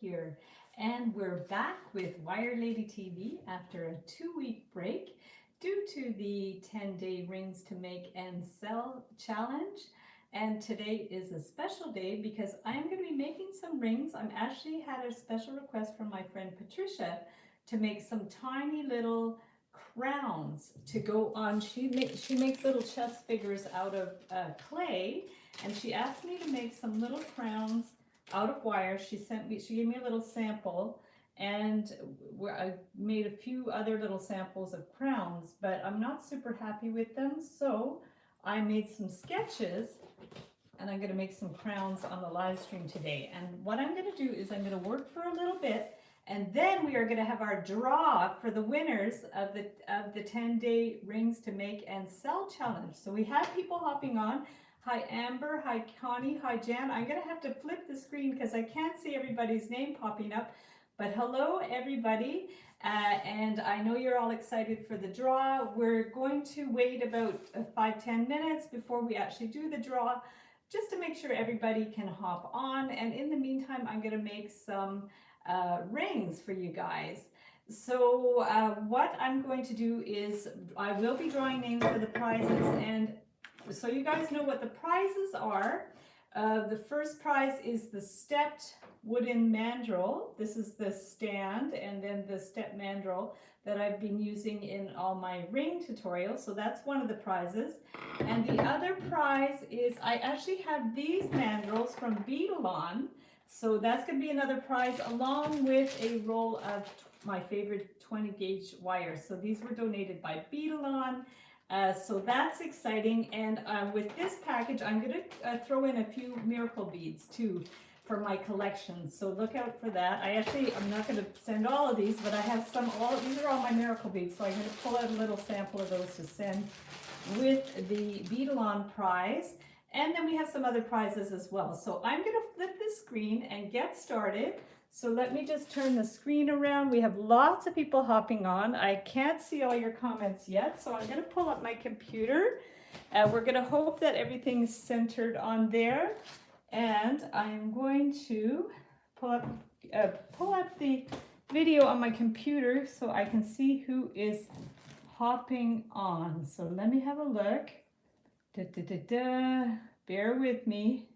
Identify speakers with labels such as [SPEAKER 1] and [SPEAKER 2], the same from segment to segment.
[SPEAKER 1] here, and we're back with Wire Lady TV after a 2-week break due to the 10-day rings to make and sell challenge. And today is a special day because I'm going to be making some rings. I'm actually had a special request from my friend Patricia to make some tiny little crowns to go on. She makes little chest figures out of clay, and she asked me to make some little crowns out of wire. She gave me a little sample, and I made a few other little samples of crowns, but I'm not super happy with them, so I made some sketches, and I'm going to make some crowns on the live stream today. And what I'm going to do is I'm going to work for a little bit, and then we are going to have our draw for the winners of the 10-day rings to make and sell challenge. So we have people hopping on. Hi Amber, hi Connie, hi Jan. I'm going to have to flip the screen because I can't see everybody's name popping up. But hello everybody, and I know you're all excited for the draw. We're going to wait about 5-10 minutes before we actually do the draw, just to make sure everybody can hop on. And in the meantime, I'm going to make some rings for you guys. So what I'm going to do is I will be drawing names for the prizes, and so you guys know what the prizes are. The first prize is the stepped wooden mandrel. This is the stand, and then the step mandrel that I've been using in all my ring tutorials. So that's one of the prizes. And the other prize is I actually have these mandrels from beaded. So that's going to be another prize, along with a roll of my favorite 20 gauge wire. So these were donated by beaded. So that's exciting, and with this package I'm going to throw in a few miracle beads too for my collection, so look out for that. I'm not going to send all of these, but I have these are all my miracle beads, so I'm going to pull out a little sample of those to send with the beaded prize. And then we have some other prizes as well. So I'm going to flip the screen and get started. So let me just turn the screen around. We have lots of people hopping on. I can't see all your comments yet, so I'm going to pull up my computer. We're going to hope that everything's centered on there. And I'm going to pull up the video on my computer so I can see who is hopping on. So let me have a look. Bear with me.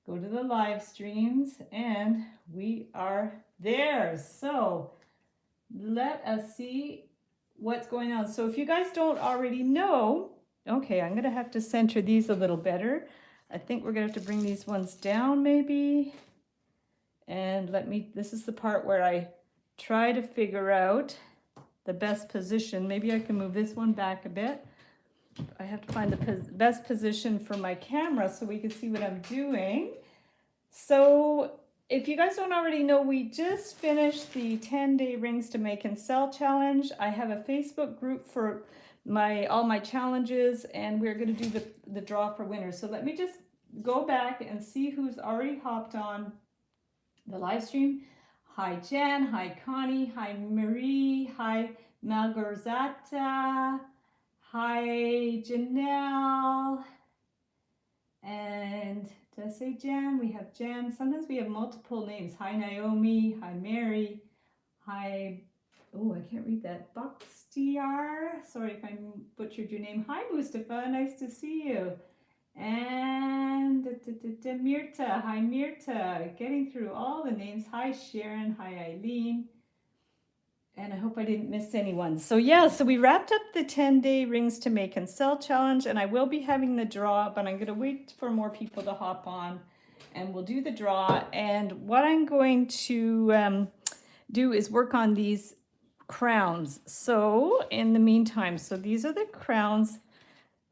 [SPEAKER 1] Go to the live streams, and we are there. So let us see what's going on. So if you guys don't already know, okay, I'm gonna have to center these a little better. I think we're gonna have to bring these ones down maybe. And this is the part where I try to figure out the best position. Maybe I can move this one back a bit. I have to find the best position for my camera so we can see what I'm doing. So if you guys don't already know, we just finished the 10-day rings to make and sell challenge. I have a Facebook group for all my challenges, and we're going to do the draw for winners. So let me just go back and see who's already hopped on the live stream. Hi Jen, hi Connie, hi Marie, hi Malgorzata. Hi, Janelle, and did I say Jan? We have Jan. Sometimes we have multiple names. Hi, Naomi. Hi, Mary. Hi, oh, I can't read that. Buxtiar. Sorry if I butchered your name. Hi, Mustafa. Nice to see you. And Mirta. Hi, Mirta. Getting through all the names. Hi, Sharon. Hi, Eileen. And I hope I didn't miss anyone. So yeah, so we wrapped up the 10-day rings to make and sell challenge, and I will be having the draw, but I'm going to wait for more people to hop on, and we'll do the draw. And what I'm going to do is work on these crowns. So in the meantime, so these are the crowns.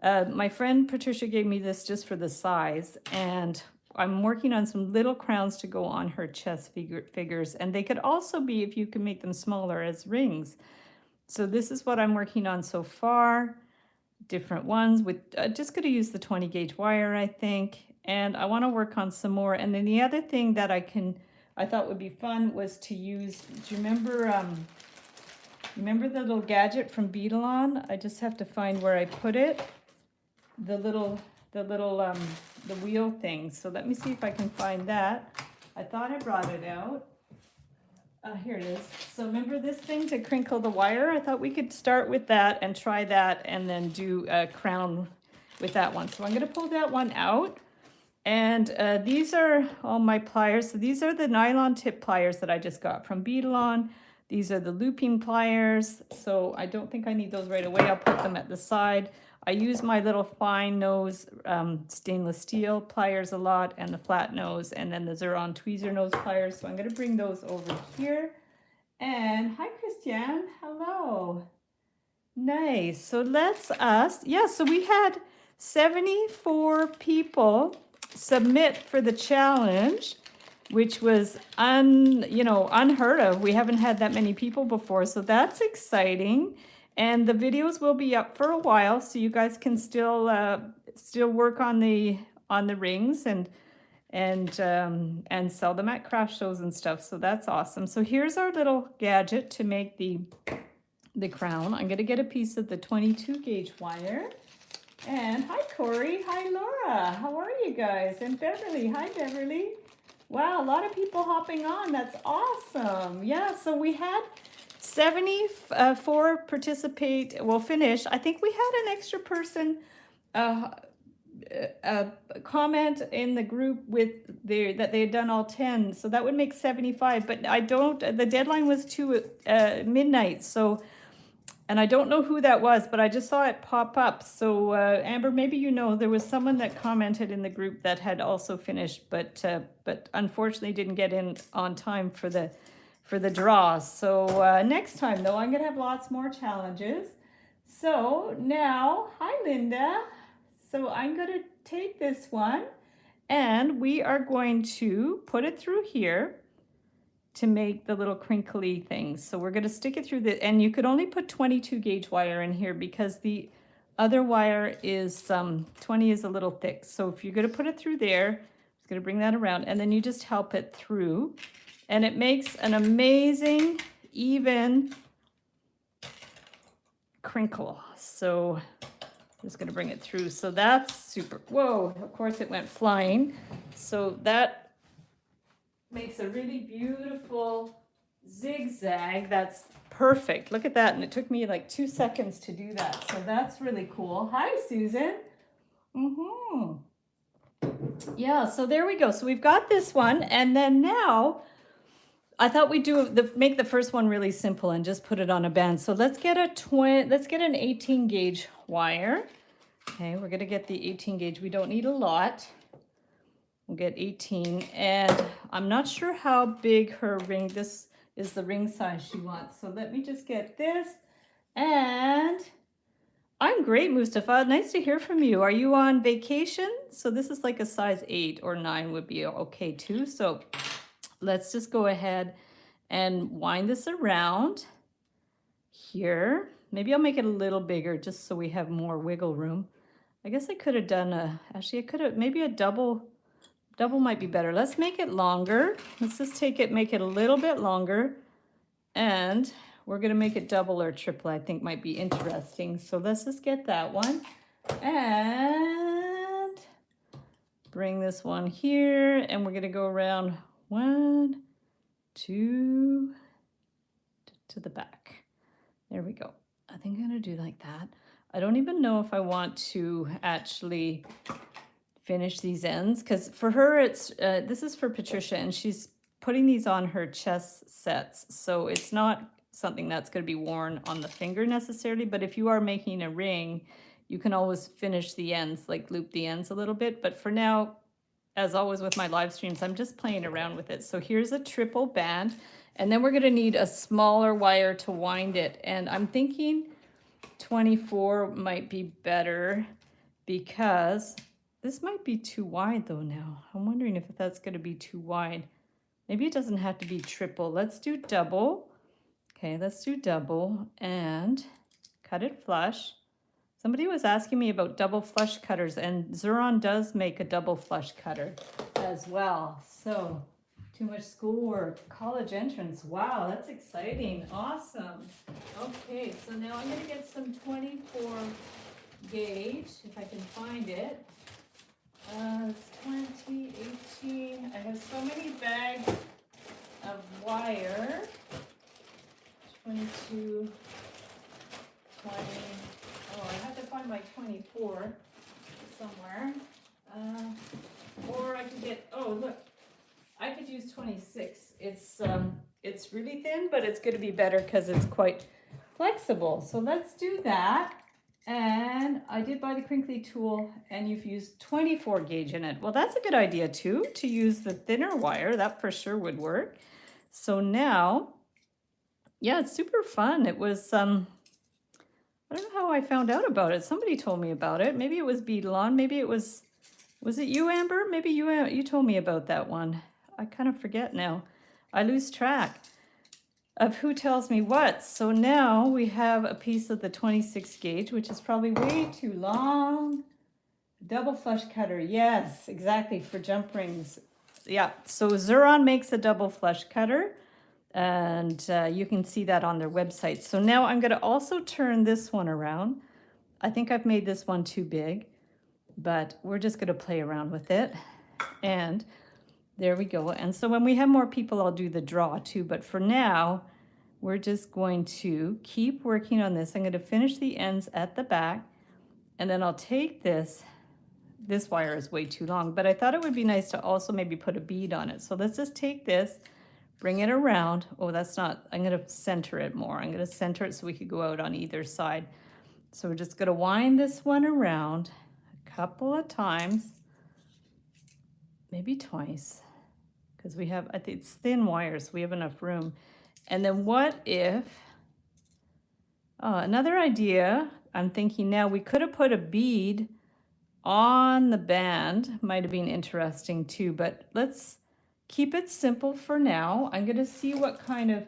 [SPEAKER 1] My friend Patricia gave me this just for the size, and I'm working on some little crowns to go on her chest figures, and they could also be, if you can make them smaller, as rings. So this is what I'm working on so far, different ones with just going to use the 20 gauge wire, I think, and I want to work on some more. And then the other thing that I thought would be fun was to use, do you remember the little gadget from beaded? I just have to find where I put it, the wheel thing. So let me see if I can find that. I thought I brought it out. Here it is. So remember this thing to crinkle the wire? I thought we could start with that and try that and then do a crown with that one. So I'm going to pull that one out. And these are all my pliers. So these are the nylon tip pliers that I just got from Beadalon. These are the looping pliers. So I don't think I need those right away. I'll put them at the side. I use my little fine nose stainless steel pliers a lot, and the flat nose, and then the Xuron tweezer nose pliers. So I'm going to bring those over here. And hi, Christiane. Hello. Nice. So so we had 74 people submit for the challenge, which was unheard of. We haven't had that many people before, so that's exciting. And the videos will be up for a while, so you guys can still work on the rings and sell them at craft shows and stuff. So that's awesome. So here's our little gadget to make the crown. I'm going to get a piece of the 22 gauge wire. And hi, Corey. Hi, Laura. How are you guys? And Beverly. Hi, Beverly. Wow, a lot of people hopping on. That's awesome. Yeah, so we had 74 finish. I think we had an extra person comment in the group that they had done all 10. So that would make 75, but the deadline was to midnight. So, and I don't know who that was, but I just saw it pop up. So Amber, maybe there was someone that commented in the group that had also finished, but unfortunately didn't get in on time for the draw. So next time though, I'm gonna have lots more challenges. So now, hi Linda. So I'm gonna take this one and we are going to put it through here to make the little crinkly things. So we're gonna stick it through and you could only put 22 gauge wire in here because the other wire is 20 is a little thick. So if you're gonna put it through there, I'm just gonna bring that around and then you just help it through. And it makes an amazing, even crinkle. So I'm just gonna bring it through. So that's super, whoa, of course it went flying. So that makes a really beautiful zigzag. That's perfect. Look at that. And it took me like 2 seconds to do that. So that's really cool. Hi, Susan. Yeah, so there we go. So we've got this one. And then now, I thought we'd make the first one really simple and just put it on a band. So let's get an 18 gauge wire. Okay, we're gonna get the 18 gauge. We don't need a lot. We'll get 18, and I'm not sure how big her ring, this is the ring size she wants. So let me just get this, and I'm great, Mustafa. Nice to hear from you. Are you on vacation? So this is like a size 8 or 9 would be okay too. So let's just go ahead and wind this around here. Maybe I'll make it a little bigger just so we have more wiggle room. I guess I could have done maybe a double might be better. Let's make it longer. Let's just make it a little bit longer. And we're gonna make it double or triple, I think might be interesting. So let's just get that one. And bring this one here. And we're gonna go around 1, 2, to the back. There we go. I think I'm gonna do like that. I don't even know if I want to actually finish these ends, because for her it's this is for Patricia and she's putting these on her chest sets, so it's not something that's going to be worn on the finger necessarily, but if you are making a ring you can always finish the ends, like loop the ends a little bit. But for now, as always with my live streams, I'm just playing around with it. So here's a triple band, and then we're going to need a smaller wire to wind it, and I'm thinking 24 might be better because this might be too wide though now. I'm wondering if that's going to be too wide. Maybe it doesn't have to be triple. Let's do double. Okay, let's do double and cut it flush. Somebody was asking me about double flush cutters, and Xuron does make a double flush cutter as well. So, too much schoolwork, college entrance. Wow, that's exciting. Awesome. Okay, so now I'm going to get some 24 gauge, if I can find it. It's 2018. I have so many bags of wire. 22, 20. Oh, I have to find my 24 somewhere. Or I could get, oh look, I could use 26. It's really thin, but it's going to be better because it's quite flexible. So let's do that. And I did buy the crinkly tool, and you've used 24 gauge in it. Well, that's a good idea too, to use the thinner wire. That for sure would work. So now, yeah, it's super fun. It was, I don't know how I found out about it. Somebody told me about it. Maybe it was Beadalon. Maybe it was it you, Amber? Maybe you told me about that one. I kind of forget now. I lose track of who tells me what. So now we have a piece of the 26 gauge, which is probably way too long. Double flush cutter, yes, exactly, for jump rings. Yeah, so Xuron makes a double flush cutter, and you can see that on their website. So now I'm gonna also turn this one around. I think I've made this one too big, but we're just gonna play around with it. And there we go. And so when we have more people, I'll do the draw too. But for now, we're just going to keep working on this. I'm going to finish the ends at the back, and then I'll take this. This wire is way too long, but I thought it would be nice to also maybe put a bead on it. So let's just take this, bring it around. Oh, that's not, I'm going to center it more. I'm going to center it so we could go out on either side. So we're just going to wind this one around a couple of times, maybe twice, because we have, I think it's thin wires, so we have enough room. And then what if, another idea, I'm thinking now, we could have put a bead on the band, might have been interesting too, but let's keep it simple for now. I'm gonna see what kind of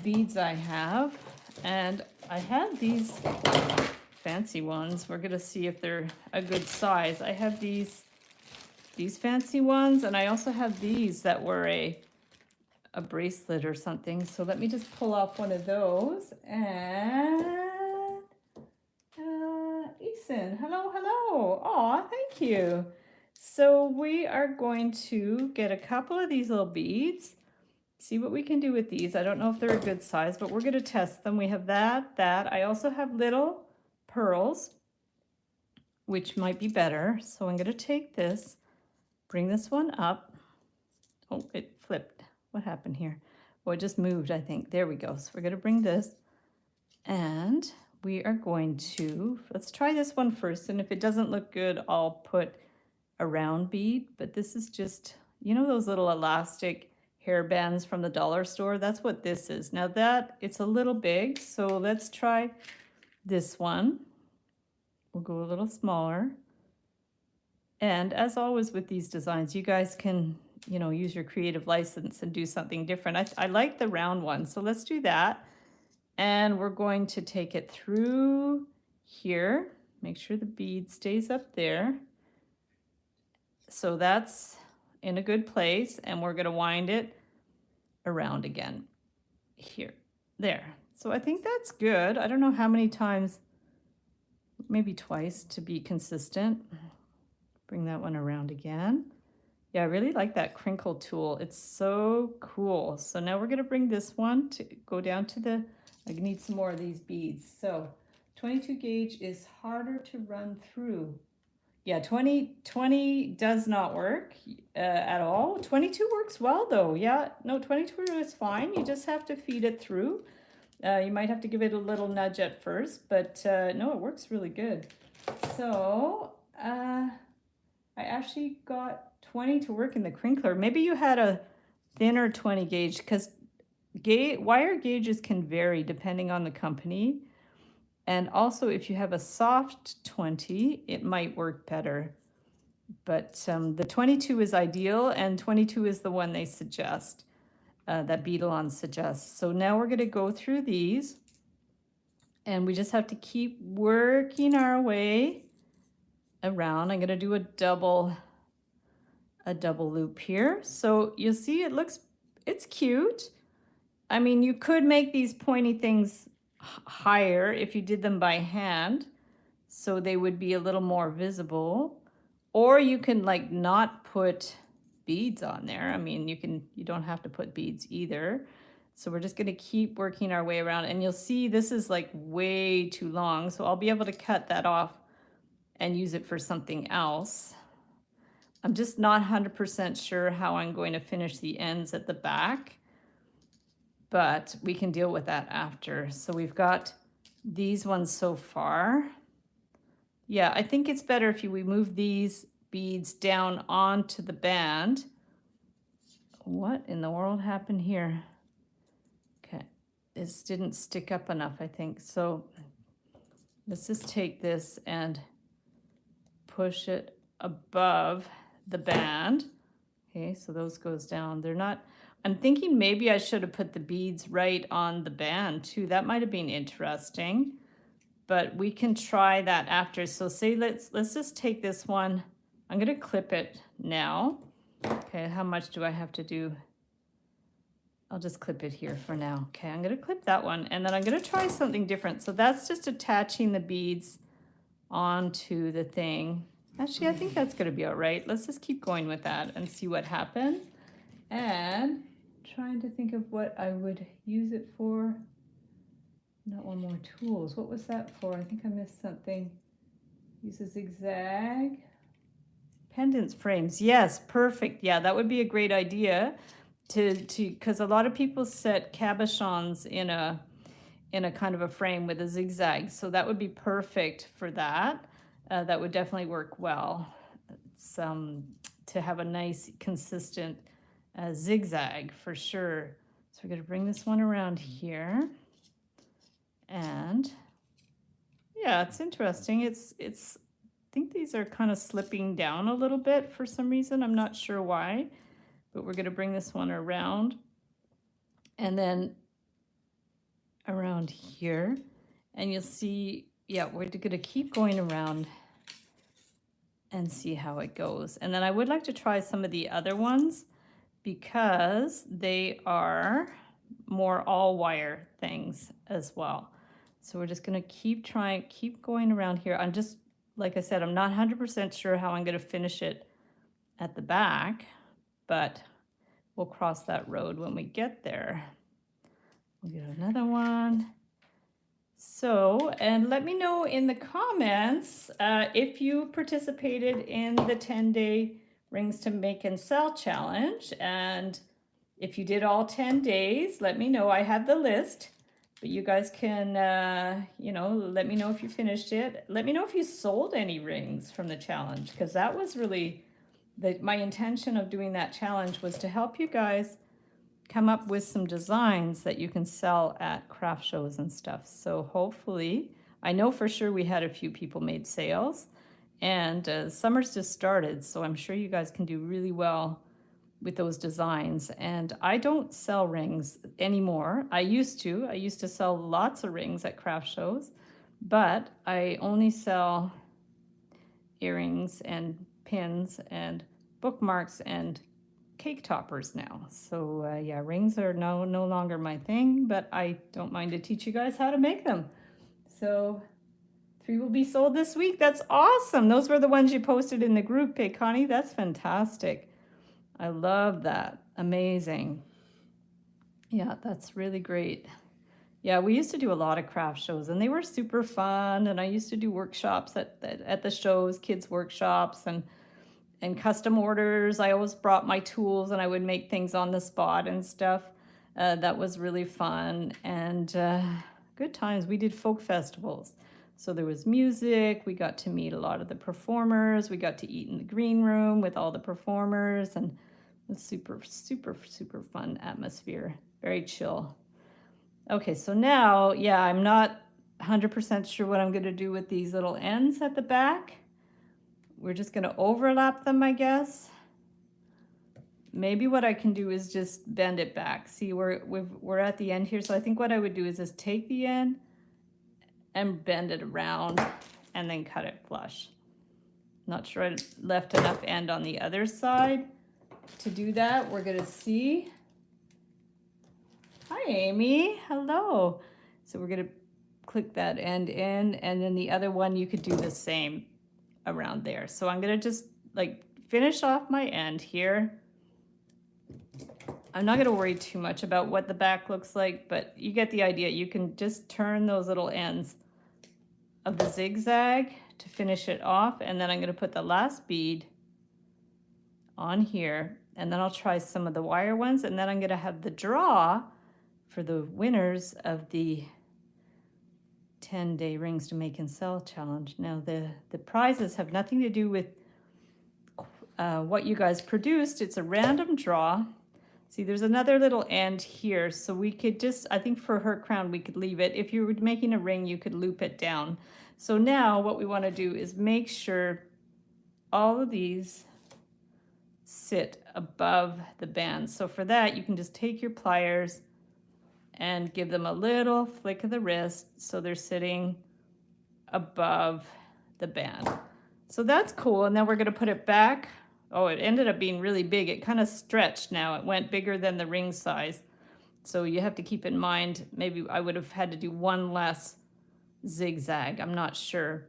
[SPEAKER 1] beads I have. And I have these fancy ones. We're gonna see if they're a good size. I have these fancy ones, and I also have these that were a bracelet or something. So let me just pull off one of those. And Eason, hello. Aw, thank you. So we are going to get a couple of these little beads, see what we can do with these. I don't know if they're a good size, but we're going to test them. We have that. I also have little pearls, which might be better. So I'm going to take this, bring this one up. Oh, it flipped. What happened here? Oh, it just moved, I think. There we go. So we're going to bring this, and we are going to, let's try this one first. And if it doesn't look good, I'll put a round bead. But this is just, you know, those little elastic hair bands from the dollar store? That's what this is. Now that it's a little big, so let's try this one. We'll go a little smaller. And as always with these designs, you guys can, you know, use your creative license and do something different. I like the round one, so let's do that. And we're going to take it through here. Make sure the bead stays up there. So that's in a good place, and we're going to wind it around again here, there. So I think that's good. I don't know how many times, maybe twice to be consistent. Bring that one around again. Yeah, I really like that crinkle tool. It's so cool. So now we're going to bring this one to go down to the, I need some more of these beads. So 22 gauge is harder to run through. Yeah, 20 does not work at all. 22 works well though. Yeah, no, 22 is fine. You just have to feed it through. You might have to give it a little nudge at first, but no, it works really good. So I actually got 20 to work in the crinkler. Maybe you had a thinner 20 gauge, because wire gauges can vary depending on the company. And also if you have a soft 20, it might work better. But the 22 is ideal, and 22 is the one they suggest, that Beadalon suggests. So now we're going to go through these, and we just have to keep working our way around. I'm going to do a double loop here. So you'll see it's cute. I mean, you could make these pointy things higher if you did them by hand, so they would be a little more visible. or you can like not put beads on there. I mean, you don't have to put beads either. So we're just gonna keep working our way around, and you'll see this is like way too long. So I'll be able to cut that off and use it for something else. I'm just not 100% sure how I'm going to finish the ends at the back, but we can deal with that after. So we've got these ones so far. Yeah, I think it's better if we move these beads down onto the band. What in the world happened here? Okay, this didn't stick up enough, I think. So let's just take this and push it above the band. Okay, so those goes down. They're not, I'm thinking maybe I should have put the beads right on the band too. That might have been interesting, but we can try that after. So say let's just take this one. I'm gonna clip it now. Okay, how much do I have to do? I'll just clip it here for now. Okay, I'm gonna clip that one, and then I'm gonna try something different. So that's just attaching the beads onto the thing. Actually, I think that's gonna be all right. Let's just keep going with that and see what happens. And trying to think of what I would use it for. Not one more tools. What was that for? I think I missed something. Use a zigzag. Pendants frames. Yes, perfect. Yeah, that would be a great idea because a lot of people set cabochons in a kind of a frame with a zigzag. So that would be perfect for that. That would definitely work well. It's, to have a nice consistent zigzag for sure. So we're gonna bring this one around here. And yeah, it's interesting. It's I think these are kind of slipping down a little bit for some reason. I'm not sure why, but we're gonna bring this one around and then around here. And you'll see, yeah, we're gonna keep going around and see how it goes. And then I would like to try some of the other ones because they are more all wire things as well. So we're just gonna keep going around here. I'm just, like I said, I'm not 100% sure how I'm gonna finish it at the back, but we'll cross that road when we get there. We'll get another one. So, and let me know in the comments if you participated in the 10-day Rings to Make and Sell challenge. And if you did all 10 days, let me know. I have the list, but you guys can, you know, let me know if you finished it. Let me know if you sold any rings from the challenge, because that was really my intention of doing that challenge was to help you guys come up with some designs that you can sell at craft shows and stuff. So hopefully, I know for sure we had a few people made sales, and summer's just started, so I'm sure you guys can do really well with those designs. And I don't sell rings anymore. I used to sell lots of rings at craft shows, but I only sell earrings and pins and bookmarks and cake toppers now. So yeah, rings are no longer my thing, but I don't mind to teach you guys how to make them. So 3 will be sold this week. That's awesome. Those were the ones you posted in the group, hey Connie. That's fantastic. I love that. Amazing. Yeah, that's really great. Yeah, we used to do a lot of craft shows and they were super fun. And I used to do workshops at the shows, kids workshops and custom orders. I always brought my tools and I would make things on the spot and stuff. That was really fun and good times. We did folk festivals. So there was music. We got to meet a lot of the performers. We got to eat in the green room with all the performers, and it was super, super, super fun atmosphere. Very chill. Okay, so now, yeah, I'm not 100% sure what I'm going to do with these little ends at the back. We're just going to overlap them, I guess. Maybe what I can do is just bend it back. See, we're at the end here. So I think what I would do is just take the end and bend it around and then cut it flush. Not sure I left enough end on the other side to do that. We're going to see. Hi, Amy. Hello. So we're going to click that end in, and then the other one you could do the same around there. So I'm going to just like finish off my end here. I'm not going to worry too much about what the back looks like, but you get the idea. You can just turn those little ends of the zigzag to finish it off, and then I'm going to put the last bead on here, and then I'll try some of the wire ones, and then I'm going to have the draw for the winners of the 10-day rings to make and sell challenge. Now the prizes have nothing to do with what you guys produced. It's a random draw. See, there's another little end here, so we could just, I think for her crown, we could leave it. If you were making a ring, you could loop it down. So now what we want to do is make sure all of these sit above the band. So for that, you can just take your pliers and give them a little flick of the wrist so they're sitting above the band. So that's cool. And then we're going to put it back. Oh, it ended up being really big. It kind of stretched now. It went bigger than the ring size. So you have to keep in mind, maybe I would have had to do one less zigzag. I'm not sure.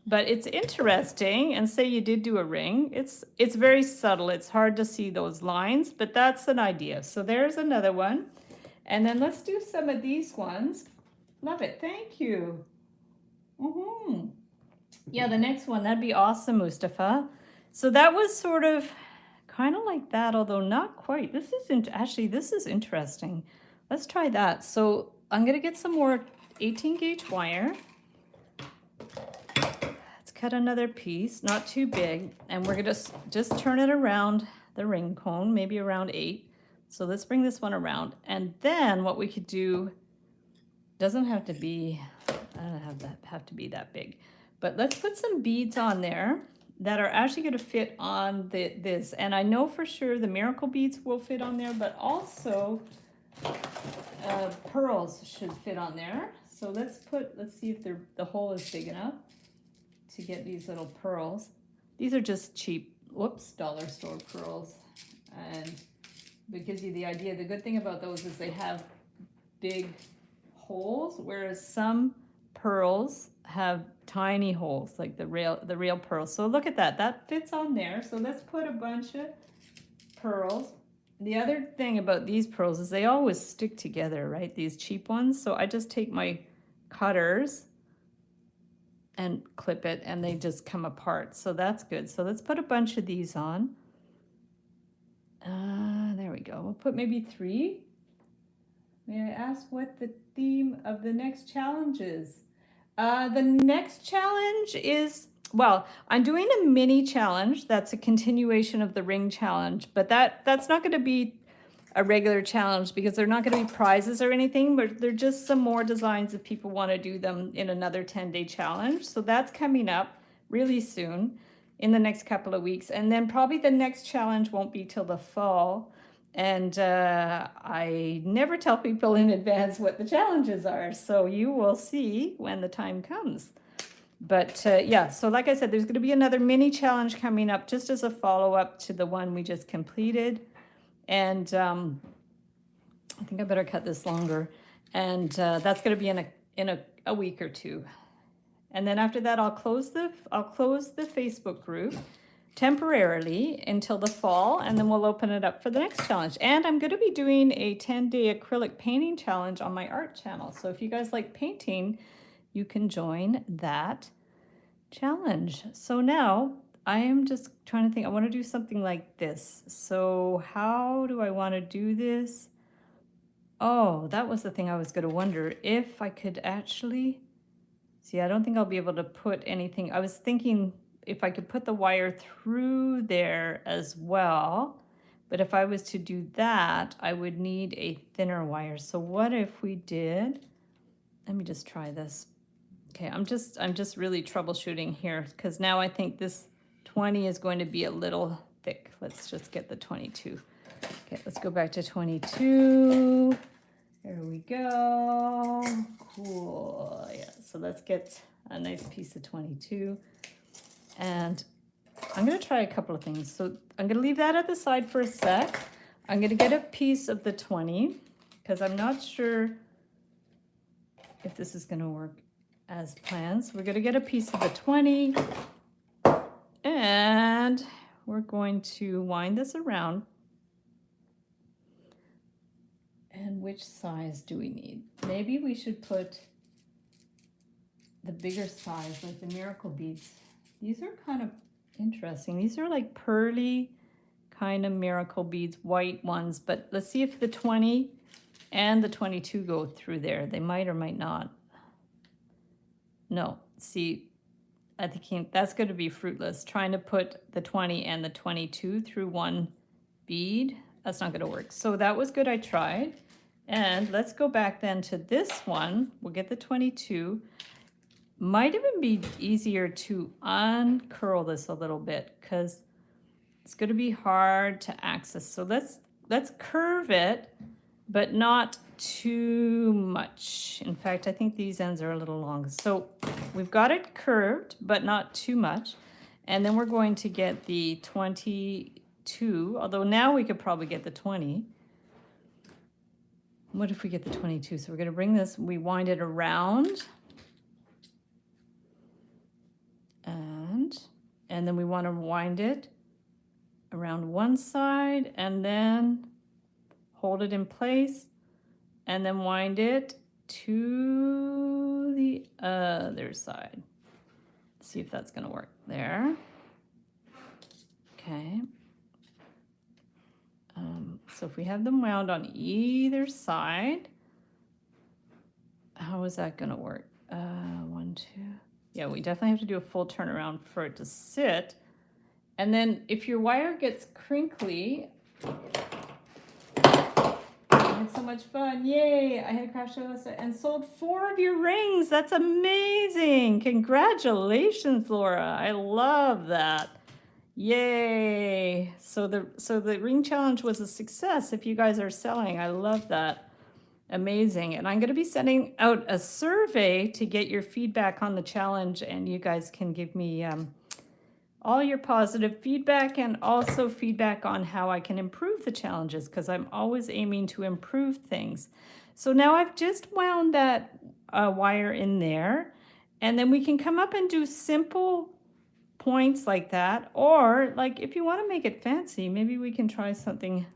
[SPEAKER 1] But it's interesting, and say you did do a ring. It's very subtle. It's hard to see those lines, but that's an idea. So there's another one. And then let's do some of these ones. Love it. Thank you. Yeah, the next one, that'd be awesome, Mustafa. So that was sort of kind of like that, although not quite. This is interesting. Let's try that. So I'm going to get some more 18 gauge wire. Let's cut another piece, not too big. And we're going to just turn it around the ring cone, maybe around 8. So let's bring this one around. And then what we could do, doesn't have to be, I don't have to be that big. But let's put some beads on there that are actually going to fit on this. And I know for sure the miracle beads will fit on there, but also pearls should fit on there. So let's see if the hole is big enough to get these little pearls. These are just cheap, dollar store pearls. And it gives you the idea. The good thing about those is they have big holes, whereas some pearls have tiny holes, like the real pearls. So look at that. That fits on there. So let's put a bunch of pearls. The other thing about these pearls is they always stick together, right? These cheap ones. So I just take my cutters and clip it, and they just come apart. So that's good. So let's put a bunch of these on. There we go. We'll put maybe 3. May I ask what the theme of the next challenge is? The next challenge is, well, I'm doing a mini challenge. That's a continuation of the ring challenge, but that's not going to be a regular challenge because they're not going to be prizes or anything, but they're just some more designs if people want to do them in another 10-day challenge. So that's coming up really soon in the next couple of weeks. And then probably the next challenge won't be till the fall. And I never tell people in advance what the challenges are, so you will see when the time comes. But yeah, so like I said, there's going to be another mini challenge coming up just as a follow-up to the one we just completed. And I think I better cut this longer. And that's going to be in a week or 2. And then after that, I'll close the Facebook group temporarily until the fall, and then we'll open it up for the next challenge. And I'm going to be doing a 10-day acrylic painting challenge on my art channel. So if you guys like painting, you can join that challenge. So now I am just trying to think. I want to do something like this. So how do I want to do this? Oh, that was the thing I was going to wonder if I could actually see. I don't think I'll be able to put anything. I was thinking if I could put the wire through there as well, but if I was to do that, I would need a thinner wire. So what if we did, let me just try this. Okay, I'm just really troubleshooting here because now I think this 20 is going to be a little thick. Let's just get the 22. Okay, let's go back to 22. There we go. Cool. Yeah, so let's get a nice piece of 22. And I'm going to try a couple of things. So I'm going to leave that at the side for a sec. I'm going to get a piece of the 20 because I'm not sure if this is going to work as planned. So we're going to get a piece of the 20. And And we're going to wind this around. And which size do we need? Maybe we should put the bigger size, like the miracle beads. These are kind of interesting. These are like pearly kind of miracle beads, white ones, but let's see if the 20 and the 22 go through there. They might or might not. No, see, I think that's going to be fruitless. Trying to put the 20 and the 22 through one bead, that's not going to work. So that was good, I tried. And let's go back then to this one. We'll get the 22. Might even be easier to uncurl this a little bit because it's going to be hard to access. So let's curve it, but not too much. In fact, I think these ends are a little long. So we've got it curved, but not too much. And then we're going to get the 22, although now we could probably get the 20. What if we get the 22? So we're going to bring this, we wind it around. And then we want to wind it around one side and then hold it in place and then wind it to the other side. Let's see if that's going to work there. Okay. So if we have them wound on either side, how is that going to work? 1, 2. Yeah, we definitely have to do a full turnaround for it to sit. And then if your wire gets crinkly, I had so much fun. Yay, I had a craft show and sold 4 of your rings. That's amazing. Congratulations, Laura. I love that. Yay. So the ring challenge was a success if you guys are selling. I love that. Amazing. And I'm going to be sending out a survey to get your feedback on the challenge, and you guys can give me all your positive feedback and also feedback on how I can improve the challenges, because I'm always aiming to improve things. So now I've just wound that wire in there, and then we can come up and do simple points like that, or like if you want to make it fancy, maybe we can try something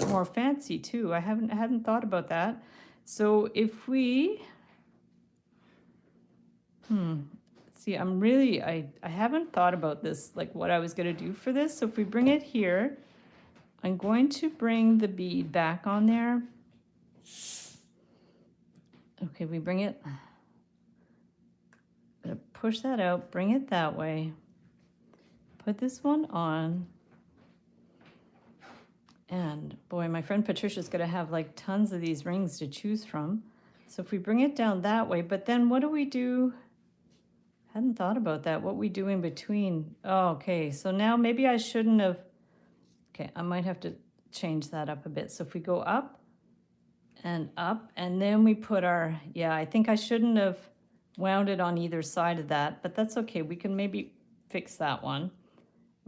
[SPEAKER 1] more fancy too. I hadn't thought about that. So if we see, I haven't thought about this, like what I was going to do for this. So if we bring it here, I'm going to bring the bead back on there. Okay, we bring it, I'm going to push that out, bring it that way, put this one on. And boy, my friend Patricia's going to have like tons of these rings to choose from. So if we bring it down that way, but then what do we do? Hadn't thought about that. What we do in between. Oh, okay, so now maybe I shouldn't have. Okay, I might have to change that up a bit. So if we go up, and then we put our, yeah, I think I shouldn't have wound it on either side of that, but that's okay. We can maybe fix that one.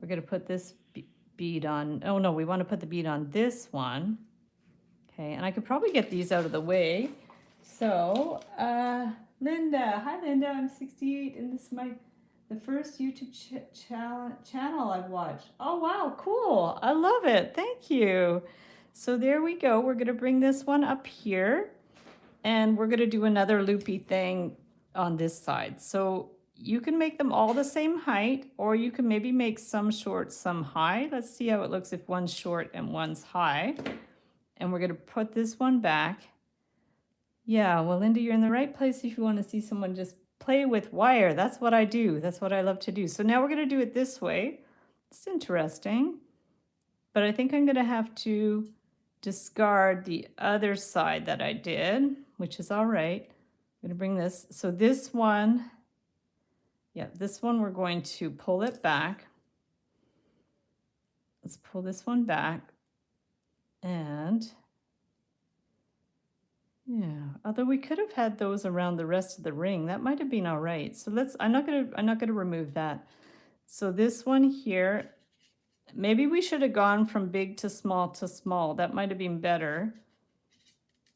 [SPEAKER 1] We're going to put this bead on. Oh no, we want to put the bead on this one. Okay, and I could probably get these out of the way. So Linda, hi Linda, I'm 68 and this is the first YouTube channel I've watched. Oh wow, cool, I love it, thank you. So there we go, we're gonna bring this one up here and we're gonna do another loopy thing on this side. So you can make them all the same height, or you can maybe make some short, some high. Let's see how it looks if one's short and one's high. And we're going to put this one back. Yeah, well, Linda, you're in the right place if you want to see someone just play with wire. That's what I do. That's what I love to do. So now we're going to do it this way. It's interesting. But I think I'm going to have to discard the other side that I did, which is all right. I'm going to bring this. So this one... yeah, this one we're going to pull it back. Let's pull this one back. And yeah, although we could have had those around the rest of the ring, that might have been all right. So I'm not gonna remove that. So this one here, maybe we should have gone from big to small to small. That might have been better.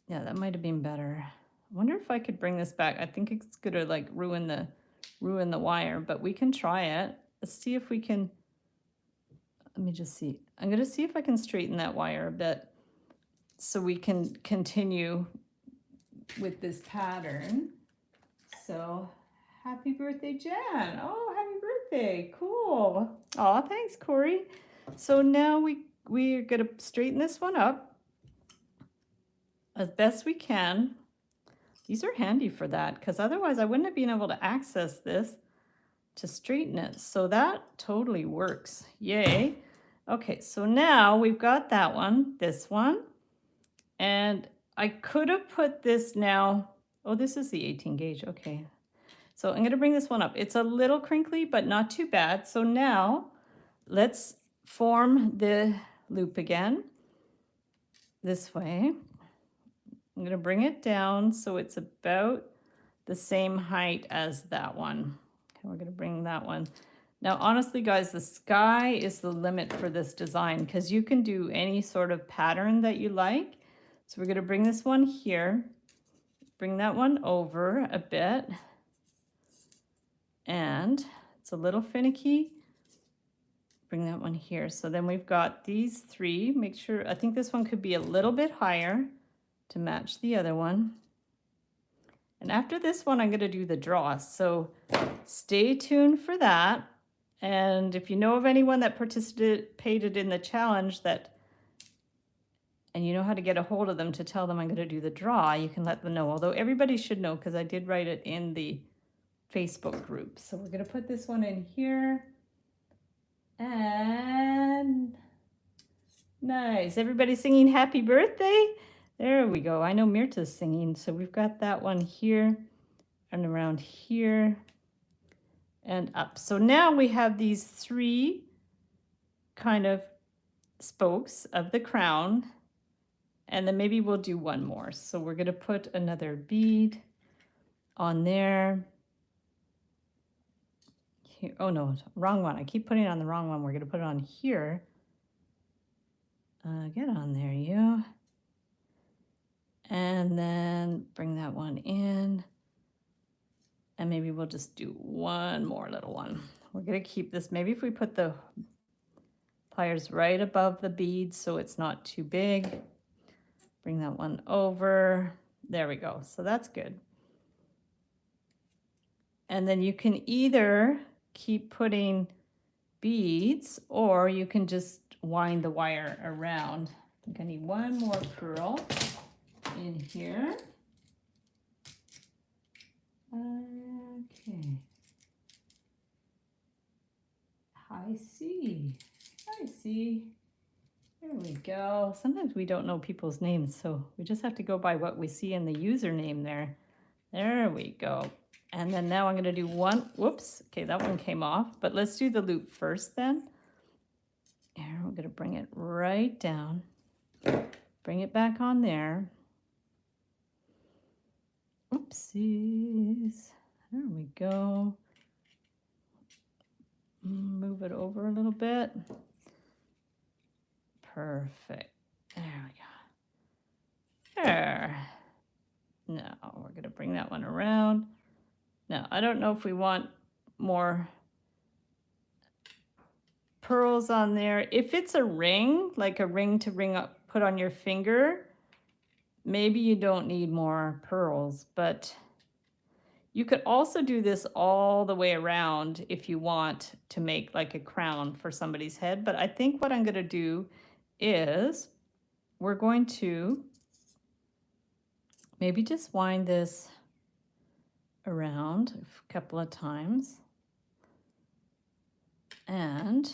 [SPEAKER 1] Yeah, that might have been better. I wonder if I could bring this back. I think it's gonna like ruin the wire, but we can try it. Let's see if we can let me just see. I'm going to see if I can straighten that wire a bit so we can continue with this pattern. So happy birthday, Jan. Oh, happy birthday. Cool. Oh, thanks, Corey. So now we're going to straighten this one up as best we can. These are handy for that because otherwise I wouldn't have been able to access this to straighten it. So that totally works. Yay. Okay, so now we've got that one, this one, and I could have put this now. Oh, this is the 18 gauge. Okay. So I'm going to bring this one up. It's a little crinkly, but not too bad. So now let's form the loop again this way. I'm going to bring it down so it's about the same height as that one. Okay, we're going to bring that one. Now, honestly, guys, the sky is the limit for this design because you can do any sort of pattern that you like. So we're going to bring this one here, bring that one over a bit. And it's a little finicky. Bring that one here. So then we've got these three. Make sure, I think this one could be a little bit higher to match the other one. And after this one, I'm going to do the draw. So stay tuned for that. And if you know of anyone that participated in the challenge and you know how to get a hold of them to tell them I'm going to do the draw, you can let them know. Although everybody should know because I did write it in the Facebook group. So we're going to put this one in here. And nice. Everybody singing happy birthday. There we go. I know Mirta's singing. So we've got that one here and around here and up. So now we have these three kind of spokes of the crown. And then maybe we'll do one more. So we're going to put another bead on there. Here. Oh no, wrong one. I keep putting it on the wrong one. We're going to put it on here. Get on there, you. And then bring that one in. And maybe we'll just do one more little one. We're going to keep this. Maybe if we put the pliers right above the bead so it's not too big. Bring that one over. There we go. So that's good. And then you can either keep putting beads or you can just wind the wire around. I think I need one more pearl in here. Okay. I see. There we go. Sometimes we don't know people's names, so we just have to go by what we see in the username there. There we go. And then now I'm going to do one. Whoops. Okay, that one came off. But let's do the loop first then. Here, we're going to bring it right down. Bring it back on there. Oopsies. There we go. Move it over a little bit. Perfect. There we go. There. Now we're going to bring that one around. Now, I don't know if we want more pearls on there. If it's a ring, like a ring to ring up, put on your finger, maybe you don't need more pearls, but you could also do this all the way around if you want to make like a crown for somebody's head. But I think what I'm going to do is we're going to maybe just wind this around a couple of times. And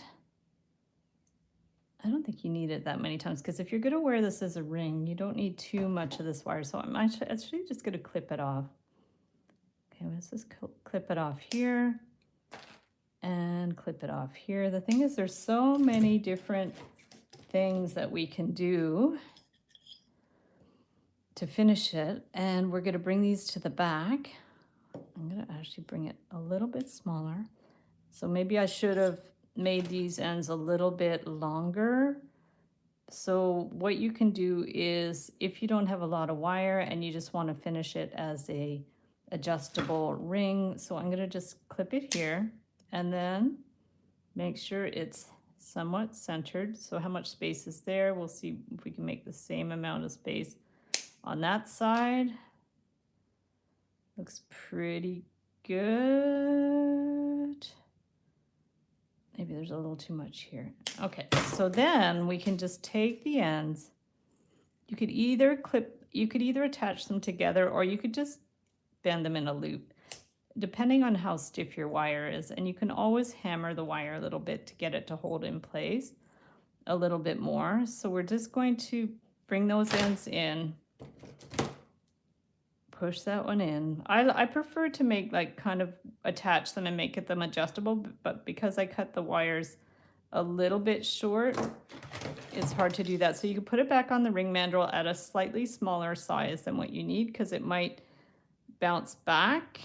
[SPEAKER 1] I don't think you need it that many times because if you're going to wear this as a ring, you don't need too much of this wire. So I'm actually just going to clip it off. Okay, let's just clip it off here and clip it off here. The thing is, there's so many different things that we can do to finish it. And we're going to bring these to the back. I'm going to actually bring it a little bit smaller. So maybe I should have made these ends a little bit longer. So what you can do is if you don't have a lot of wire and you just want to finish it as a adjustable ring. So I'm going to just clip it here and then make sure it's
[SPEAKER 2] somewhat centered. So how much space is there? We'll see if we can make the same amount of space on that side. Looks pretty good. Maybe there's a little too much here. Okay, so then we can just take the ends. You could either attach them together, or you could just bend them in a loop, depending on how stiff your wire is. And you can always hammer the wire a little bit to get it to hold in place a little bit more. So we're just going to bring those ends in, push that one in. I prefer to make like kind of attach them and make them adjustable, but because I cut the wires a little bit short, it's hard to do that. So you can put it back on the ring mandrel at a slightly smaller size than what you need, because it might bounce back.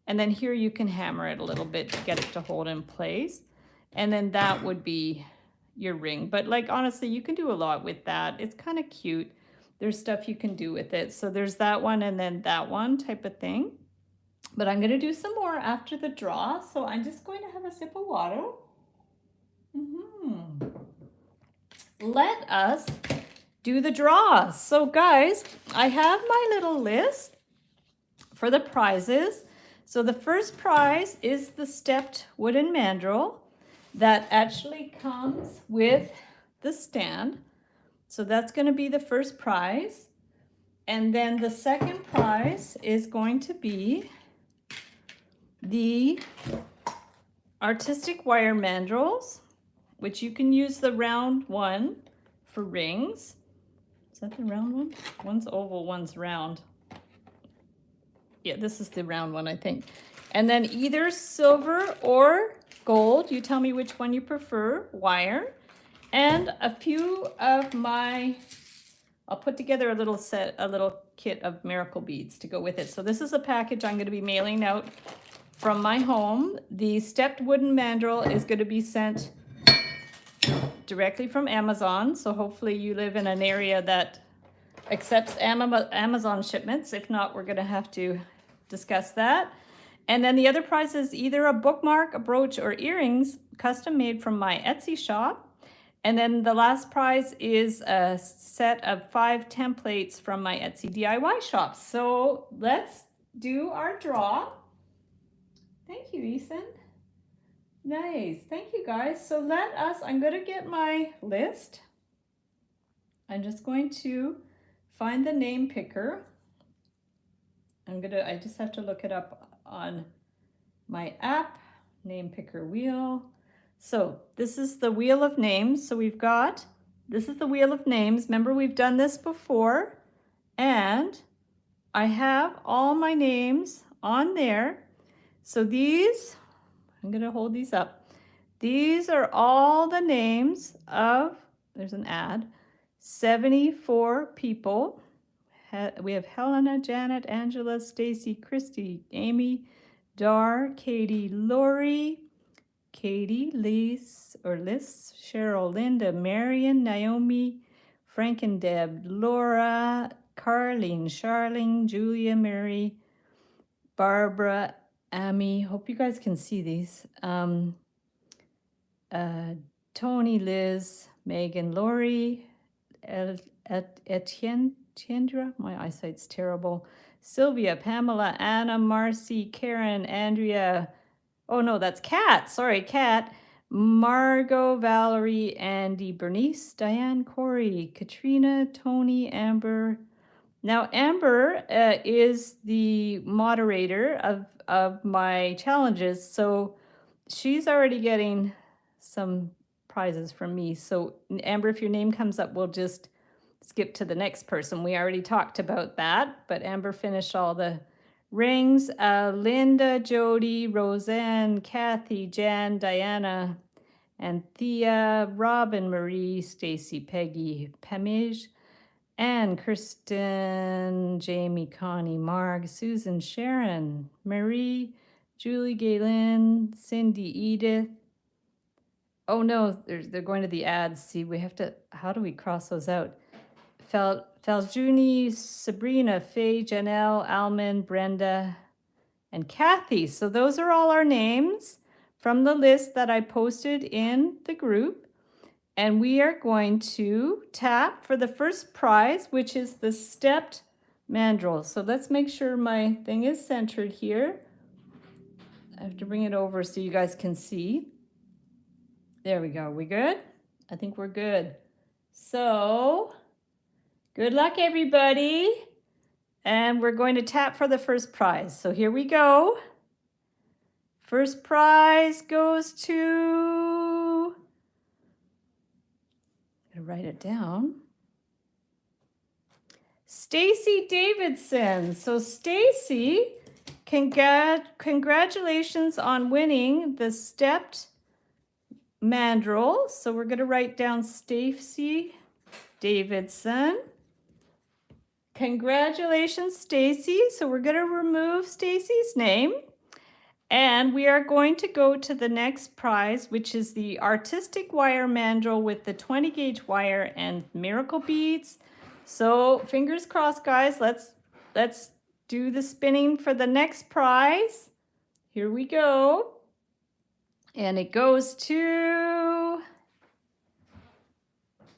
[SPEAKER 2] And then here you can hammer it a little bit to get it to hold in place. And then that would be your ring. But like, honestly, you can do a lot with that. It's kind of cute. There's stuff you can do with it. So there's that one and then that one type of thing. But I'm going to do some more after the draw. So I'm just going to have a sip of water. Let us do the draw. So guys, I have my little list for the prizes. So the first prize is the stepped wooden mandrel that actually comes with the stand. So that's going to be the first prize. And then the second prize is going to be the artistic wire mandrels, which you can use the round one for rings. Is that the round one? One's oval, one's round. Yeah, this is the round one, I think. And then either silver or gold, you tell me which one you prefer, wire. And a few of my, I'll put together a little kit of miracle beads to go with it. So this is a package I'm going to be mailing out from my home. The stepped wooden mandrel is going to be sent directly from Amazon. So hopefully you live in an area that accepts Amazon shipments. If not, we're going to have to discuss that. And then the other prize is either a bookmark, a brooch, or earrings custom made from my Etsy shop. And then the last prize is a set of 5 templates from my Etsy DIY shop. So let's do our draw. Thank you, Ethan. Nice. Thank you, guys. So I'm going to get my list. I'm just going to find the name picker. I just have to look it up on my app, name picker wheel. So this is the wheel of names. So this is the wheel of names. Remember, we've done this before, and I have all my names on there. So I'm going to hold these up. These are all the names of, there's an ad, 74 people. We have Helena, Janet, Angela, Stacy, Christy, Amy, Dar, Katie, Lori, Katie, Liz, Cheryl, Linda, Marion, Naomi, Frank and Deb, Laura, Carlene, Charlene, Julia, Mary, Barbara, Amy. Hope you guys can see these. Tony, Liz, Megan, Lori, Etienne, Tiendra, my eyesight's terrible. Sylvia, Pamela, Anna, Marcy, Karen, Andrea. Oh no, that's Kat. Sorry, Kat. Margot, Valerie, Andy, Bernice, Diane, Corey, Katrina, Tony, Amber. Now, Amber is the moderator of my challenges, so she's already getting some prizes from me. So, Amber, if your name comes up, we'll just skip to the next person. We already talked about that, but Amber finished all the rings. Linda, Jody, Roseanne, Kathy, Jan, Diana, Anthea, Robin, Marie, Stacy, Peggy, Pamige, Anne, Kristen, Jamie, Connie, Marg, Susan, Sharon, Marie, Julie, Galen, Cindy, Edith. Oh no, they're going to the ads. See, we have to, how do we cross those out? Faljuni, Sabrina, Faye, Janelle, Alman, Brenda, and Kathy. So those are all our names from the list that I posted in the group. And we are going to tap for the first prize, which is the stepped mandrel. So let's make sure my thing is centered here. I have to bring it over so you guys can see. There we go. We good? I think we're good. So good luck, everybody. And we're going to tap for the first prize. So here we go. First prize goes to, I'm gonna write it down. Stacy Davidson. So Stacy, congratulations on winning the stepped mandrel. So we're gonna write down Stacy Davidson. Congratulations, Stacy. So we're gonna remove Stacy's name. And we are going to go to the next prize, which is the artistic wire mandrel with the 20 gauge wire and miracle beads. So fingers crossed, guys. Let's do the spinning for the next prize. Here we go. And it goes to,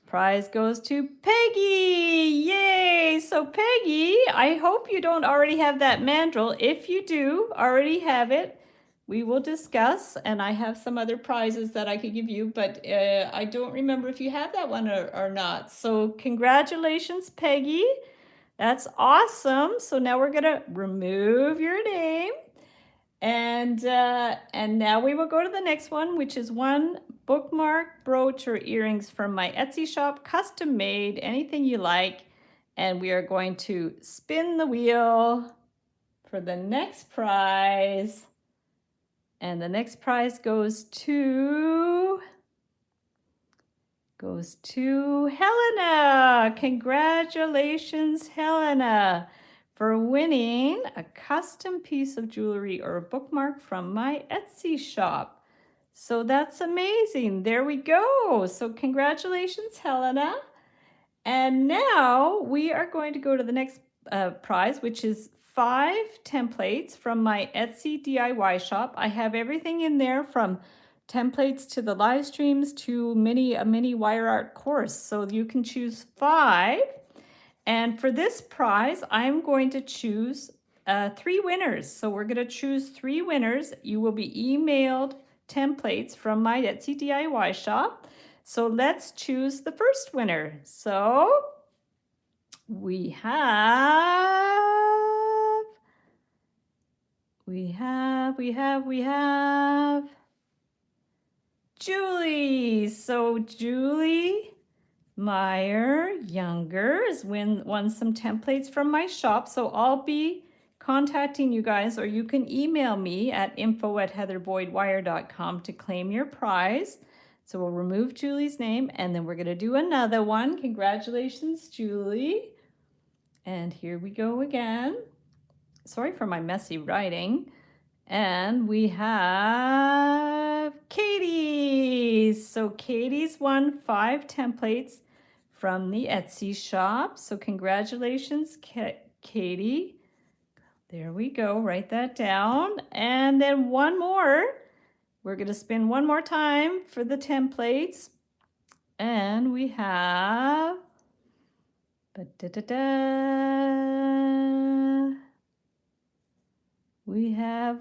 [SPEAKER 2] prize goes to Peggy. Yay! So Peggy, I hope you don't already have that mandrel. If you do already have it, we will discuss, and I have some other prizes that I could give you, but I don't remember if you have that one or not. So congratulations, Peggy. That's awesome. So now we're gonna remove your name, and now we will go to the next one, which is one bookmark, brooch, or earrings from my Etsy shop, custom made, anything you like. And we are going to spin the wheel for the next prize. And the next prize goes to Helena. Congratulations, Helena, for winning a custom piece of jewelry or a bookmark from my Etsy shop. So that's amazing. There we go. So congratulations, Helena. And now we are going to go to the next prize, which is 5 templates from my Etsy DIY shop. I have everything in there from templates to the live streams to a mini wire art course. So you can choose 5. And for this prize, I'm going to choose 3 winners. So we're going to choose 3 winners. You will be emailed templates from my Etsy DIY shop. So let's choose the first winner. So we have Julie. So Julie Meyer Younger has won some templates from my shop. So I'll be contacting you guys, or you can email me at info@heatherboydwire.com to claim your prize. So we'll remove Julie's name, and then we're going to do another one. Congratulations, Julie. And here we go again. Sorry for my messy writing. And we have Katie. So Katie's won 5 templates from the Etsy shop. So congratulations, Katie. There we go. Write that down. And then one more. We're going to spin one more time for the templates. And we have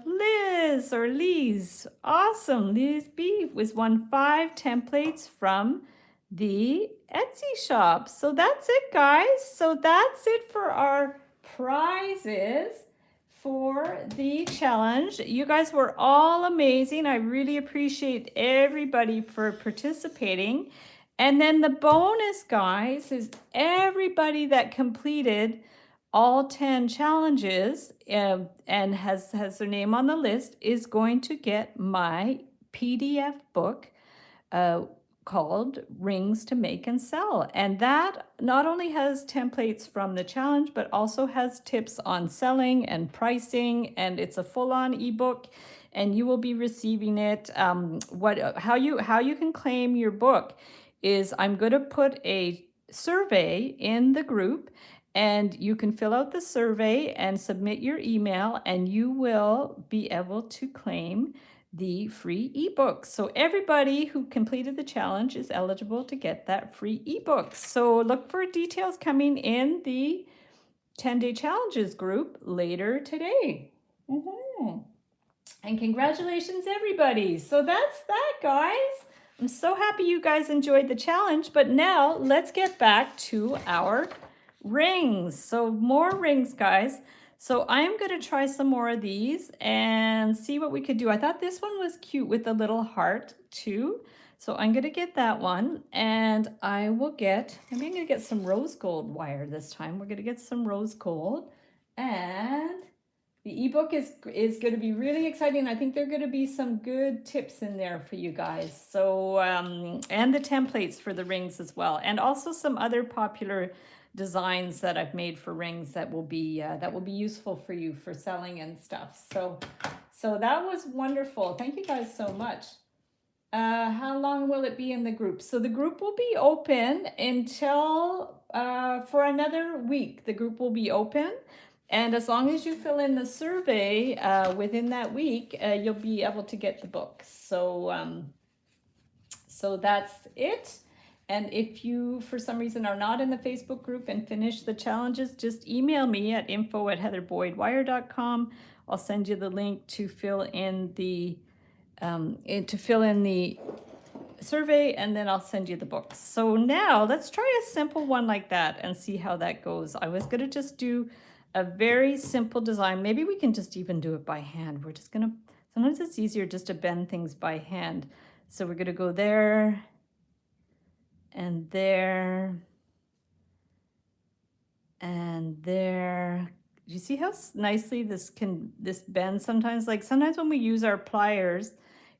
[SPEAKER 2] Liz or Lise. Awesome. Liz B was won 5 templates from the Etsy shop. So that's it, guys. So that's it for our prizes for the challenge. You guys were all amazing. I really appreciate everybody for participating. And then the bonus, guys, is everybody that completed all 10 challenges and has their name on the list is going to get my PDF book called Rings to Make and Sell. And that not only has templates from the challenge, but also has tips on selling and pricing, and it's a full-on ebook, and you will be receiving it. How you can claim your book is I'm going to put a survey in the group, and you can fill out the survey and submit your email, and you will be able to claim the free ebook. So everybody who completed the challenge is eligible to get that free ebook. So look for details coming in the 10-day challenges group later today. And congratulations, everybody. So that's that, guys. I'm so happy you guys enjoyed the challenge, but now let's get back to our rings. So more rings, guys. So I'm going to try some more of these and see what we could do. I thought this one was cute with the little heart too. So I'm going to get that one, and I will get, maybe I'm going to get some rose gold wire this time. We're going to get some rose gold, and the ebook is going to be really exciting. I think there are going to be some good tips in there for you guys. So, and the templates for the rings as well, and also some other popular designs that I've made for rings that will be useful for you for selling and stuff. So that was wonderful. Thank you guys so much. How long will it be in the group? So the group will be open until for another week. The group will be open. And as long as you fill in the survey within that week, you'll be able to get the book. So, so that's it. And if you, for some reason, are not in the Facebook group and finish the challenges, just email me at info@heatherboydwire.com. I'll send you the link to fill in the survey, and then I'll send you the books. So now let's try a simple one like that and see how that goes. I was going to just do a very simple design. Maybe we can just even do it by hand. We're just gonna, sometimes it's easier just to bend things by hand. So we're gonna go there and there and there. Do you see how nicely this bends sometimes? Like sometimes when we use our pliers,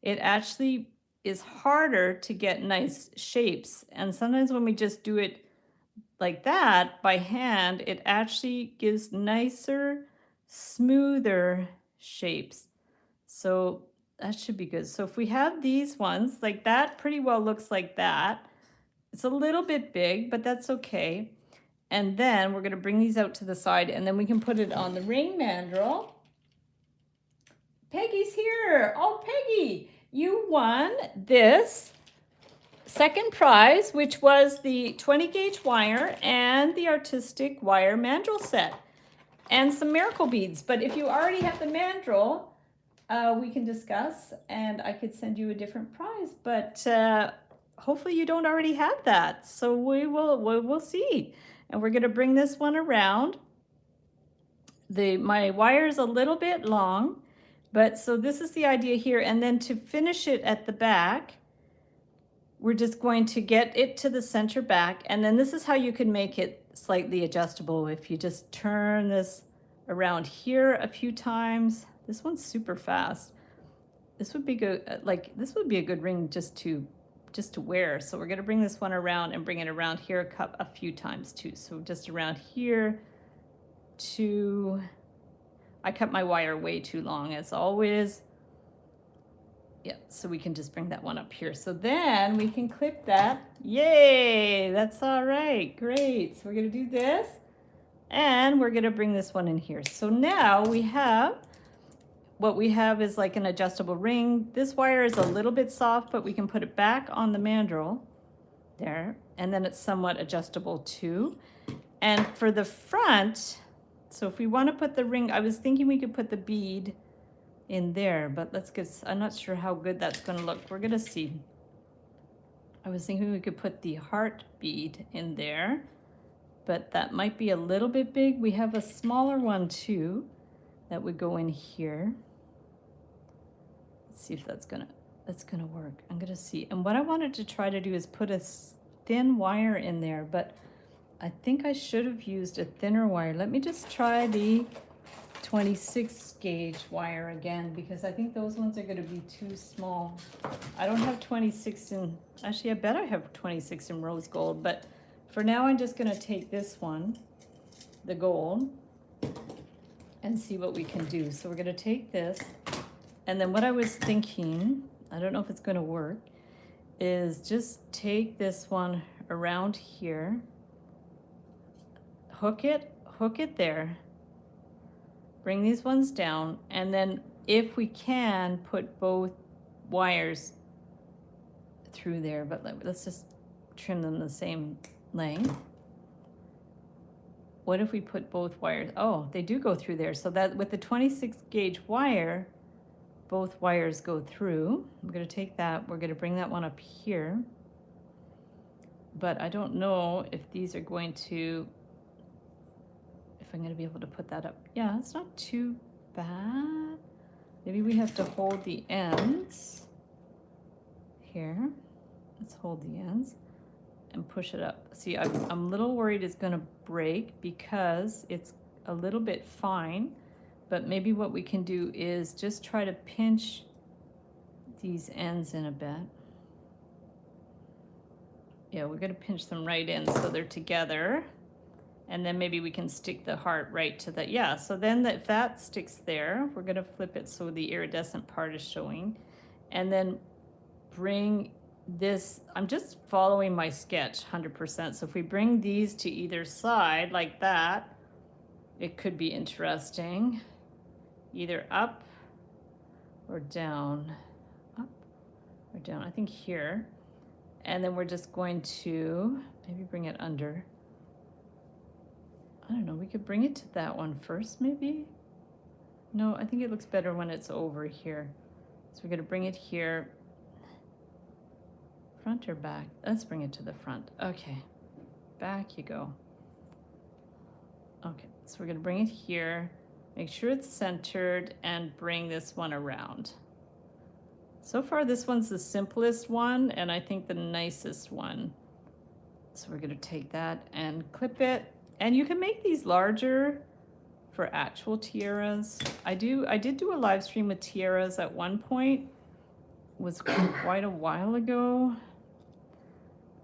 [SPEAKER 2] it actually is harder to get nice shapes. And sometimes when we just do it like that by hand, it actually gives nicer, smoother shapes. So that should be good. So if we have these ones, like that pretty well looks like that. It's a little bit big, but that's okay. And then we're going to bring these out to the side, and then we can put it on the ring mandrel. Peggy's here. Oh, Peggy, you won this second prize, which was the 20 gauge wire and the artistic wire mandrel set and some miracle beads. But if you already have the mandrel, we can discuss, and I could send you a different prize, but hopefully you don't already have that. So we'll see. And we're going to bring this one around. My wire is a little bit long, but so this is the idea here. And then to finish it at the back, we're just going to get it to the center back, and then this is how you can make it slightly adjustable. If you just turn this around here a few times. This one's super fast. This would be good, like this would be a good ring just to wear. So we're gonna bring this one around and bring it around here a few times too. So just around here I cut my wire way too long as always. Yeah, so we can just bring that one up here. So then we can clip that. Yay, that's all right, great. So we're gonna do this, and we're gonna bring this one in here. So now what we have is like an adjustable ring. This wire is a little bit soft, but we can put it back on the mandrel there, and then it's somewhat adjustable too. And for the front, so if we wanna put the ring, I was thinking we could put the bead in there, but I'm not sure how good that's going to look. We're going to see. I was thinking we could put the heart bead in there, but that might be a little bit big. We have a smaller one too that would go in here. Let's see if that's gonna work. I'm gonna see. And what I wanted to try to do is put a thin wire in there, but I think I should have used a thinner wire. Let me just try the 26 gauge wire again, because I think those ones are going to be too small. I don't have 26 in, actually I bet I have 26 in rose gold, but for now I'm just going to take this one, the gold, and see what we can do. So we're going to take this, and then what I was thinking, I don't know if it's going to work, is just take this one around here, hook it there, bring these ones down, and then if we can put both wires through there, but let's just trim them the same length. What if we put both wires? Oh, they do go through there. So that with the 26 gauge wire, both wires go through. I'm going to take that. We're going to bring that one up here. But I don't know if these are going to, if I'm going to be able to put that up. Yeah, it's not too bad. Maybe we have to hold the ends here. Let's hold the ends and push it up. See, I'm a little worried it's going to break because it's a little bit fine, but maybe what we can do is just try to pinch these ends in a bit. Yeah, we're going to pinch them right in so they're together, and then maybe we can stick the heart right to the, yeah, so then if that sticks there, we're going to flip it so the iridescent part is showing, and then bring this, I'm just following my sketch 100%. So if we bring these to either side like that, it could be interesting. Either up or down. Up or down, I think here. And then we're just going to maybe bring it under. I don't know, we could bring it to that one first maybe? No, I think it looks better when it's over here. So we're gonna bring it here. Front or back? Let's bring it to the front. Okay, back you go. Okay, so we're gonna bring it here, make sure it's centered, and bring this one around. So far, this one's the simplest one, and I think the nicest one. So we're gonna take that and clip it, and you can make these larger for actual tiaras. I did do a live stream with tiaras at one point. It was quite a while ago.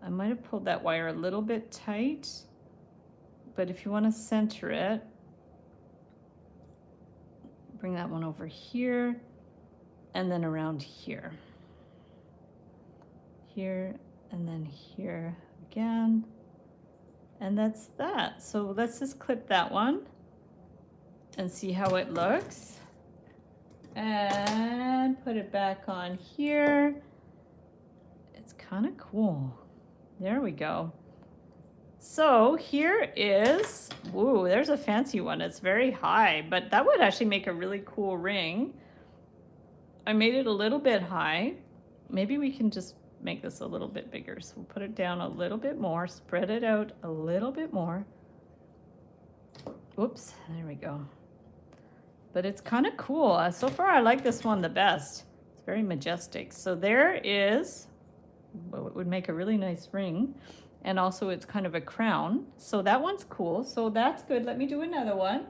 [SPEAKER 2] I might have pulled that wire a little bit tight, but if you want to center it, bring that one over here and then around here. Here and then here again. And that's that. So let's just clip that one and see how it looks. And put it back on here. It's kind of cool. There we go. So here is, whoa, there's a fancy one. It's very high, but that would actually make a really cool ring. I made it a little bit high. Maybe we can just make this a little bit bigger. So we'll put it down a little bit more, spread it out a little bit more. Whoops, there we go. But it's kind of cool. So far, I like this one the best. It's very majestic. So there is what would make a really nice ring. And also it's kind of a crown. So that one's cool. So that's good. Let me do another one.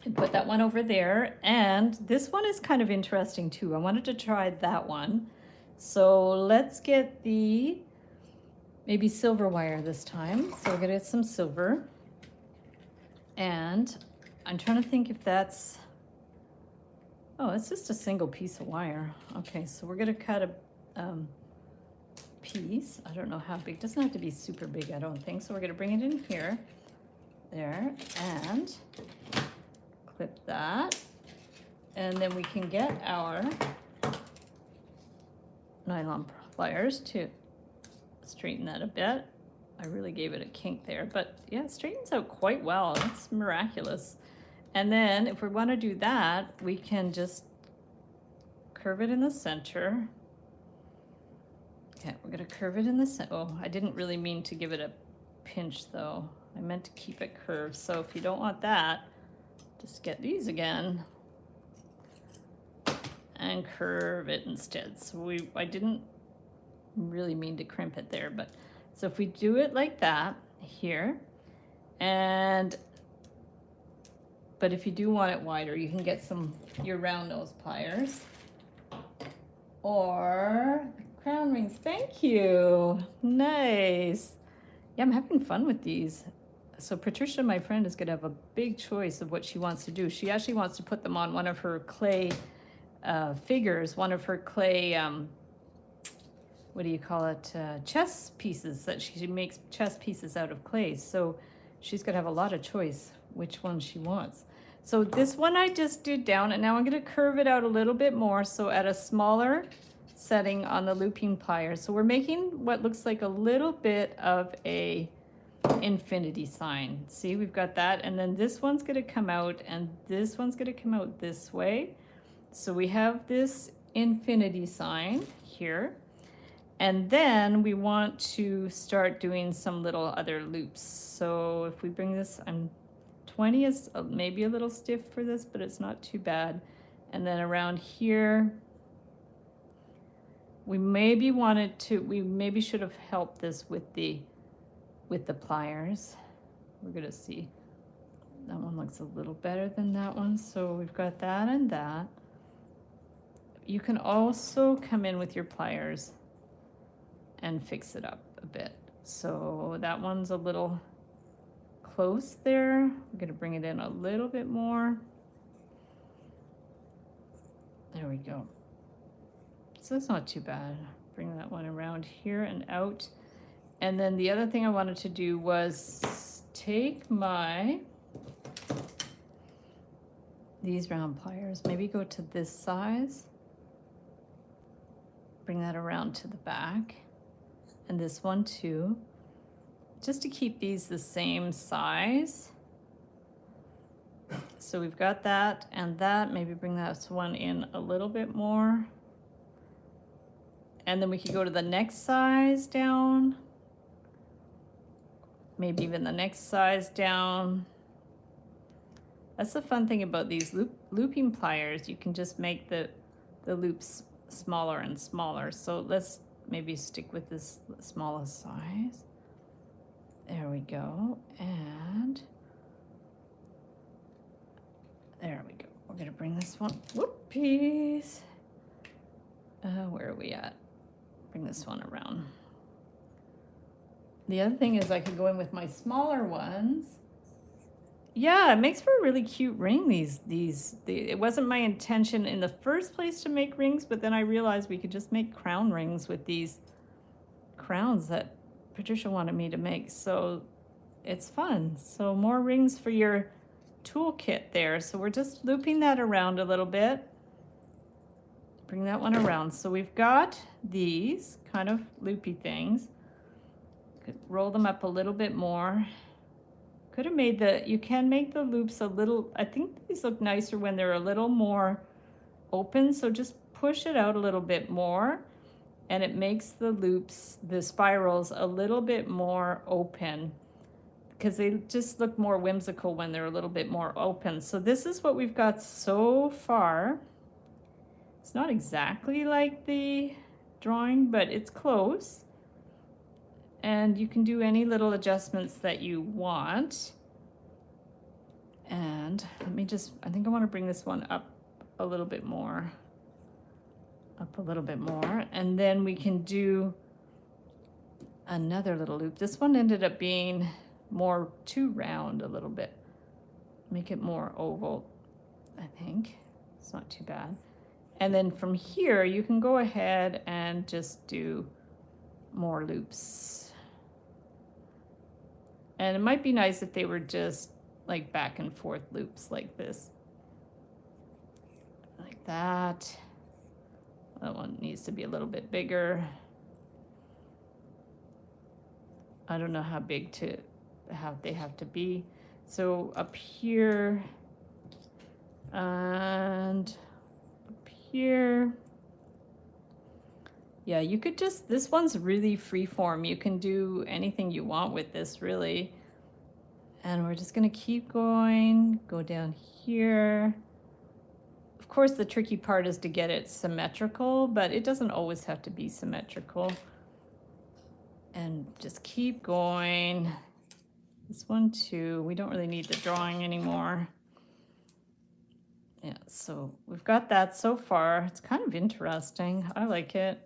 [SPEAKER 2] And put that one over there. And this one is kind of interesting too. I wanted to try that one. So let's get the maybe silver wire this time. So we're gonna get some silver. And I'm trying to think if that's, oh, it's just a single piece of wire. Okay, so we're gonna cut a piece. I don't know how big, it doesn't have to be super big, I don't think. So we're gonna bring it in here, there, and clip that. And then we can get our nylon pliers to straighten that a bit. I really gave it a kink there, but yeah, it straightens out quite well. It's miraculous. And then if we want to do that, we can just curve it in the center. Okay, we're going to curve it in the center. Oh, I didn't really mean to give it a pinch though. I meant to keep it curved. So if you don't want that, just get these again and curve it instead. So I didn't really mean to crimp it there, but so if we do it like that here, but if you do want it wider, you can get your round nose pliers or crown rings. Thank you. Nice. Yeah, I'm having fun with these. So Patricia, my friend, is going to have a big choice of what she wants to do. She actually wants to put them on one of her clay figures, one of her clay, what do you call it, chess pieces that she makes chess pieces out of clay. So she's going to have a lot of choice which one she wants. So this one I just did down, and now I'm going to curve it out a little bit more, so at a smaller setting on the looping pliers. So we're making what looks like a little bit of a infinity sign. See, we've got that, and then this one's going to come out, and this one's going to come out this way. So we have this infinity sign here, and then we want to start doing some little other loops. So if we bring this, 20 is maybe a little stiff for this, but it's not too bad. And then around here, we maybe should have helped this with the pliers. We're gonna see. That one looks a little better than that one. So we've got that and that. You can also come in with your pliers and fix it up a bit. So that one's a little close there. We're gonna bring it in a little bit more. There we go. So that's not too bad. Bring that one around here and out. And then the other thing I wanted to do was take these round pliers, maybe go to this size, bring that around to the back, and this one too, just to keep these the same size. So we've got that and that, maybe bring that one in a little bit more. And then we could go to the next size down, maybe even the next size down. That's the fun thing about these looping pliers. You can just make the loops smaller and smaller. So let's maybe stick with this smallest size. There we go. And there we go. We're gonna bring this one, whooppies. Where are we at? Bring this one around. The other thing is I could go in with my smaller ones. Yeah, it makes for a really cute ring. It wasn't my intention in the first place to make rings, but then I realized we could just make crown rings with these crowns that Patricia wanted me to make. So it's fun. So more rings for your toolkit there. So we're just looping that around a little bit. Bring that one around. So we've got these kind of loopy things. Could roll them up a little bit more. Could have made you can make the loops a little, I think these look nicer when they're a little more open. So just push it out a little bit more and it makes the loops, the spirals, a little bit more open because they just look more whimsical when they're a little bit more open. So this is what we've got so far. It's not exactly like the drawing, but it's close. And you can do any little adjustments that you want. And let me just, I think I want to bring this one up a little bit more. Up a little bit more. And then we can do another little loop. This one ended up being more too round a little bit. Make it more oval, I think. It's not too bad. And then from here, you can go ahead and just do more loops. And it might be nice if they were just like back and forth loops like this. Like that. That one needs to be a little bit bigger. I don't know how big they have to be. So up here and up here. Yeah, you could just, this one's really free form. You can do anything you want with this, really. And we're just gonna keep going, go down here. Of course, the tricky part is to get it symmetrical, but it doesn't always have to be symmetrical. And just keep going. This one too, we don't really need the drawing anymore. Yeah, so we've got that so far. It's kind of interesting, I like it.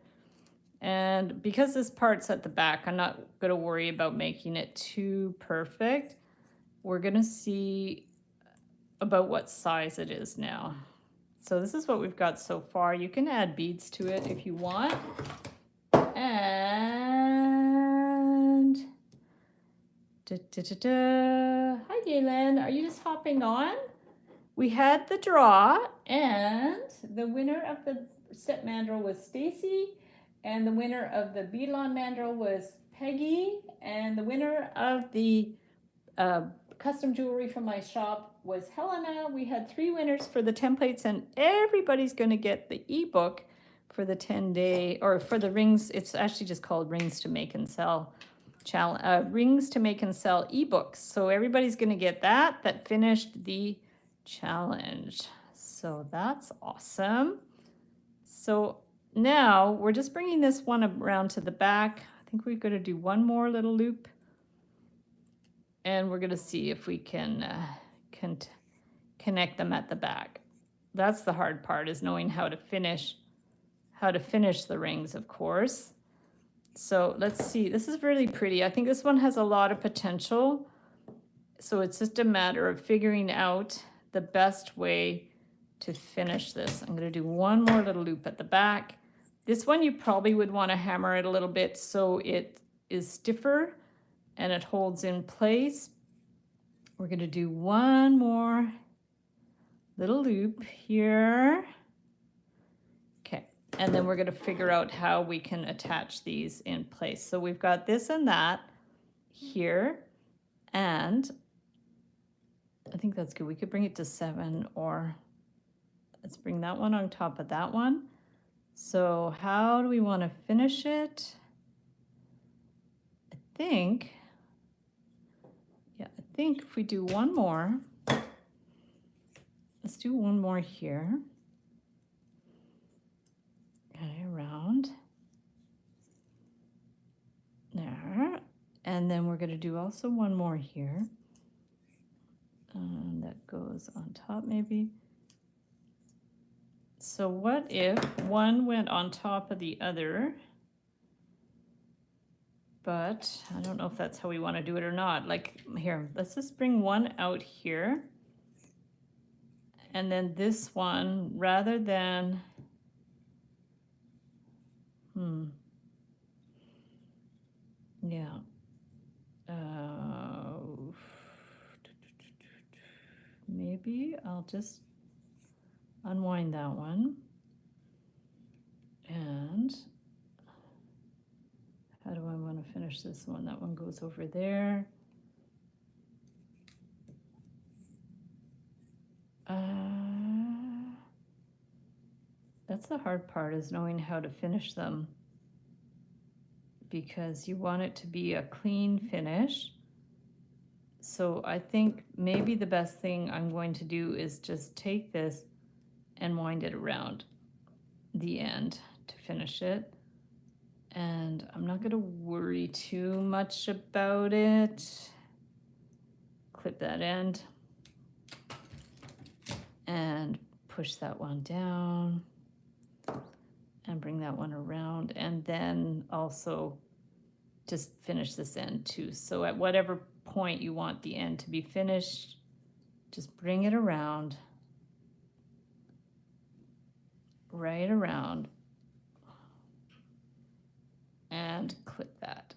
[SPEAKER 2] And because this part's at the back, I'm not gonna worry about making it too perfect. We're gonna see about what size it is now. So this is what we've got so far. You can add beads to it if you want. And hi Galen, are you just hopping on? we had the draw, and the winner of the step mandrel was Stacy, and the winner of the beadlon mandrel was Peggy, and the winner of the custom jewelry from my shop was Helena. We had 3 winners for the templates, and everybody's going to get the ebook for the 10-day, or for the rings. It's actually just called Rings to Make and Sell challenge, Rings to Make and Sell ebooks. So everybody's going to get that finished the challenge. So that's awesome. So now we're just bringing this one around to the back. I think we're going to do one more little loop, and we're going to see if we can connect them at the back. That's the hard part, is knowing how to finish the rings, of course. So let's see, this is really pretty. I think this one has a lot of potential. So it's just a matter of figuring out the best way to finish this. I'm going to do one more little loop at the back. This one you probably would want to hammer it a little bit so it is stiffer and it holds in place. We're going to do one more little loop here. Okay, and then we're going to figure out how we can attach these in place. So we've got this and that here, and I think that's good. We could bring it to 7, or let's bring that one on top of that one. So how do we want to finish it? I think if we do one more, let's do one more here. Okay, around there. And then we're going to do also one more here. That goes on top maybe. So what if one went on top of the other? But I don't know if that's how we want to do it or not. Like here, let's just bring one out here. And then this one, rather than, yeah. Maybe I'll just unwind that one. And how do I want to finish this one? That one goes over there. That's the hard part, is knowing how to finish them, because you want it to be a clean finish. So I think maybe the best thing I'm going to do is just take this and wind it around the end to finish it. And I'm not going to worry too much about it. Clip that end and push that one down and bring that one around, and then also just finish this end too. So at whatever point you want the end to be finished, just bring it around, right around, and clip that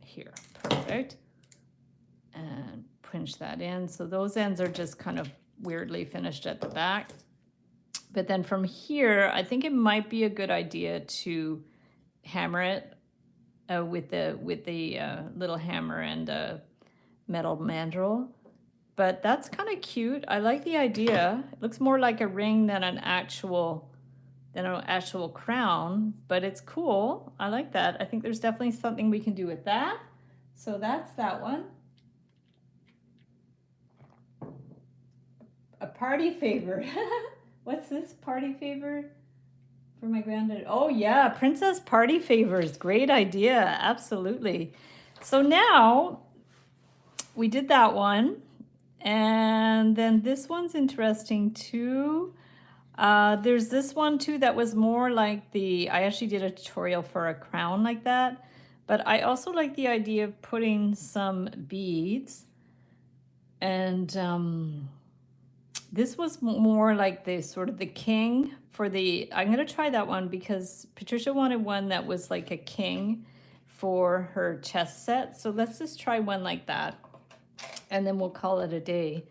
[SPEAKER 2] here. Perfect. And pinch that in. So those ends are just kind of weirdly finished at the back. But then from here, I think it might be a good idea to hammer it with the little hammer and a metal mandrel. But that's kind of cute. I like the idea. It looks more like a ring than an actual crown, but it's cool. I like that. I think there's definitely something we can do with that. So that's that one. A party favor. What's this party favor for my granddaughter? Oh yeah, princess party favors. Great idea. Absolutely. So now we did that one. And then this one's interesting too. There's this one too that was more like I actually did a tutorial for a crown like that. But I also like the idea of putting some beads. And this was more like the sort of the king for the, I'm going to try that one because Patricia wanted one that was like a king for her chest set. So let's just try one like that. and then we'll call it a day,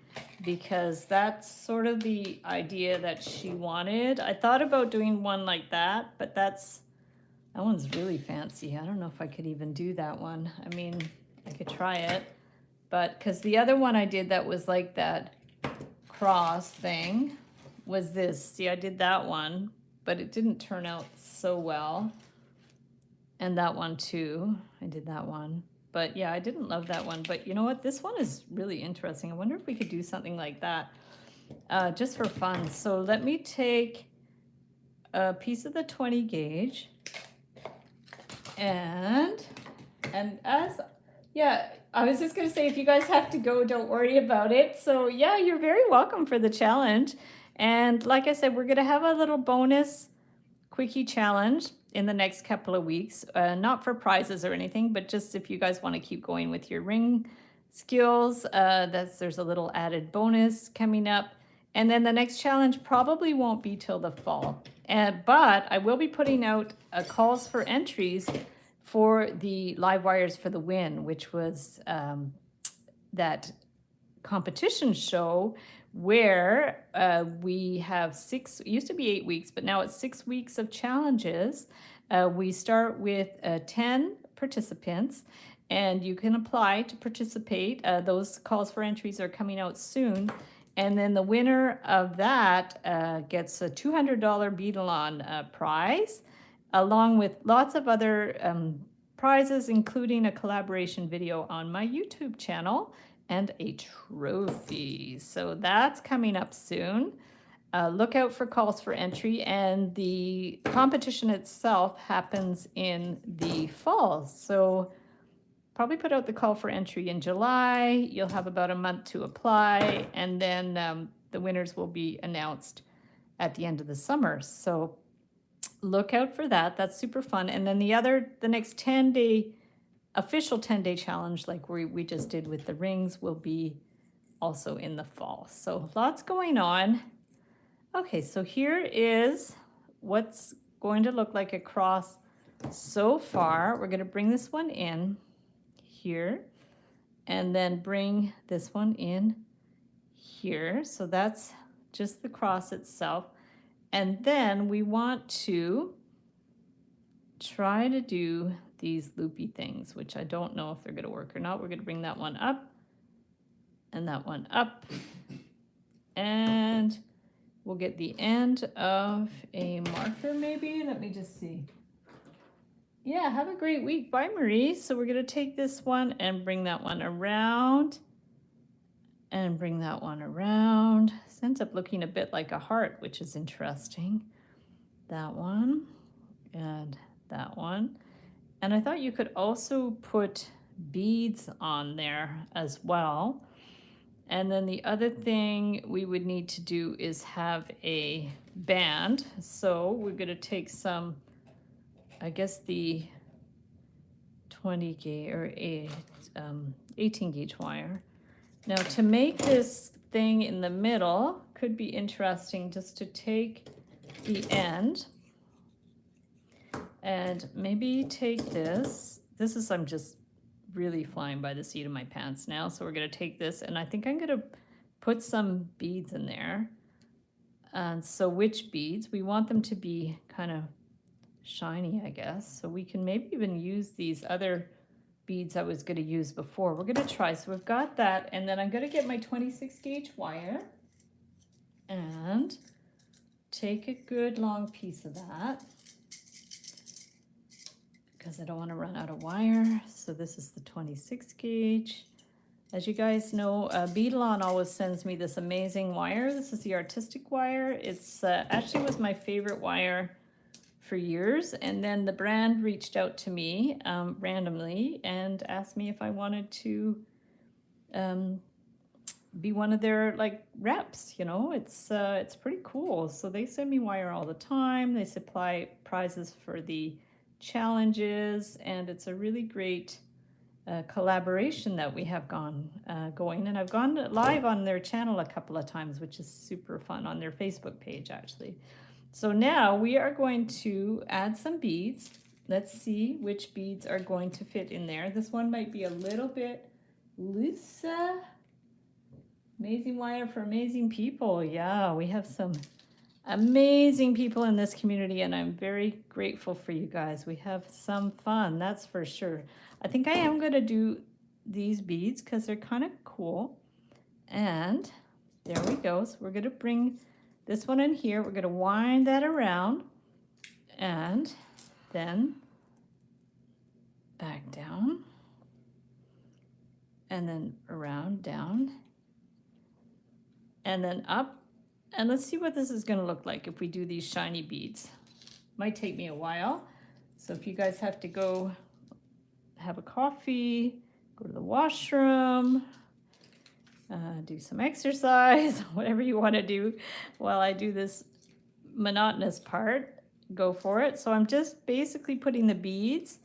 [SPEAKER 2] because that's sort of the idea that she wanted. I thought about doing one like that, but that one's really fancy. I don't know if I could even do that one. I mean, I could try it, but because the other one I did that was like that cross thing was this. See, I did that one, but it didn't turn out so well. And that one too. I did that one. But yeah, I didn't love that one. But you know what? This one is really interesting. I wonder if we could do something like that just for fun. So let me take a piece of the 20 gauge and as, yeah, I was just going to say, if you guys have to go, don't worry about it. So yeah, you're very welcome for the challenge. And like I said, we're going to have a little bonus quickie challenge in the next couple of weeks, not for prizes or anything, but just if you guys want to keep going with your ring skills, there's a little added bonus coming up. And then the next challenge probably won't be till the fall. But I will be putting out calls for entries for the Live Wires for the Win, which was that competition show where we have it used to be 8 weeks, but now it's 6 weeks of challenges. We start with 10 participants, and you can apply to participate. Those calls for entries are coming out soon. And then the winner of that gets a $200 Bead-a-Lon prize, along with lots of other prizes, including a collaboration video on my YouTube channel and a trophy. So that's coming up soon. Look out for calls for entry, and the competition itself happens in the fall. So probably put out the call for entry in July. You'll have about a month to apply, and then the winners will be announced at the end of the summer. So look out for that. That's super fun. And then the next 10-day official 10-day challenge, like we just did with the rings, will be also in the fall. So lots going on. Okay, so here is what's going to look like a cross so far. We're going to bring this one in here and then bring this one in here. So that's just the cross itself. And then we want to try to do these loopy things, which I don't know if they're going to work or not. We're going to bring that one up and that one up, and we'll get the end of a marker maybe. Let me just see. Yeah, have a great week. Bye, Marie. So we're going to take this one and bring that one around and bring that one around. This ends up looking a bit like a heart, which is interesting. That one and that one. And I thought you could also put beads on there as well. And then the other thing we would need to do is have a band. So we're going to take some, I guess the 20 gauge or 18 gauge wire. Now to make this thing in the middle, could be interesting just to take the end and maybe take this. I'm just really flying by the seat of my pants now. So we're going to take this, and I think I'm going to put some beads in there. And so which beads? We want them to be kind of shiny, I guess. So we can maybe even use these other beads I was going to use before. We're going to try. So we've got that, and then I'm going to get my 26 gauge wire and take a good long piece of that, because I don't want to run out of wire. So this is the 26 gauge. As you guys know, Bead-a-Lon always sends me this amazing wire. This is the artistic wire. It's actually was my favorite wire for years. And then the brand reached out to me randomly and asked me if I wanted to be one of their like reps. You know, it's pretty cool. So they send me wire all the time. They supply prizes for the challenges, and it's a really great collaboration that we have going, and I've gone live on their channel a couple of times, which is super fun, on their Facebook page actually. So now we are going to add some beads. Let's see which beads are going to fit in there. This one might be a little bit loose. Amazing wire for amazing people. Yeah, we have some amazing people in this community, and I'm very grateful for you guys. We have some fun, that's for sure. I think I am going to do these beads because they're kind of cool. And there we go. So we're going to bring this one in here. We're going to wind that around and then back down and then around, down, and then up. And let's see what this is going to look like if we do these shiny beads. Might take me a while. So if you guys have to go have a coffee, go to the washroom, do some exercise, whatever you want to do while I do this monotonous part, go for it. So I'm just basically putting the beads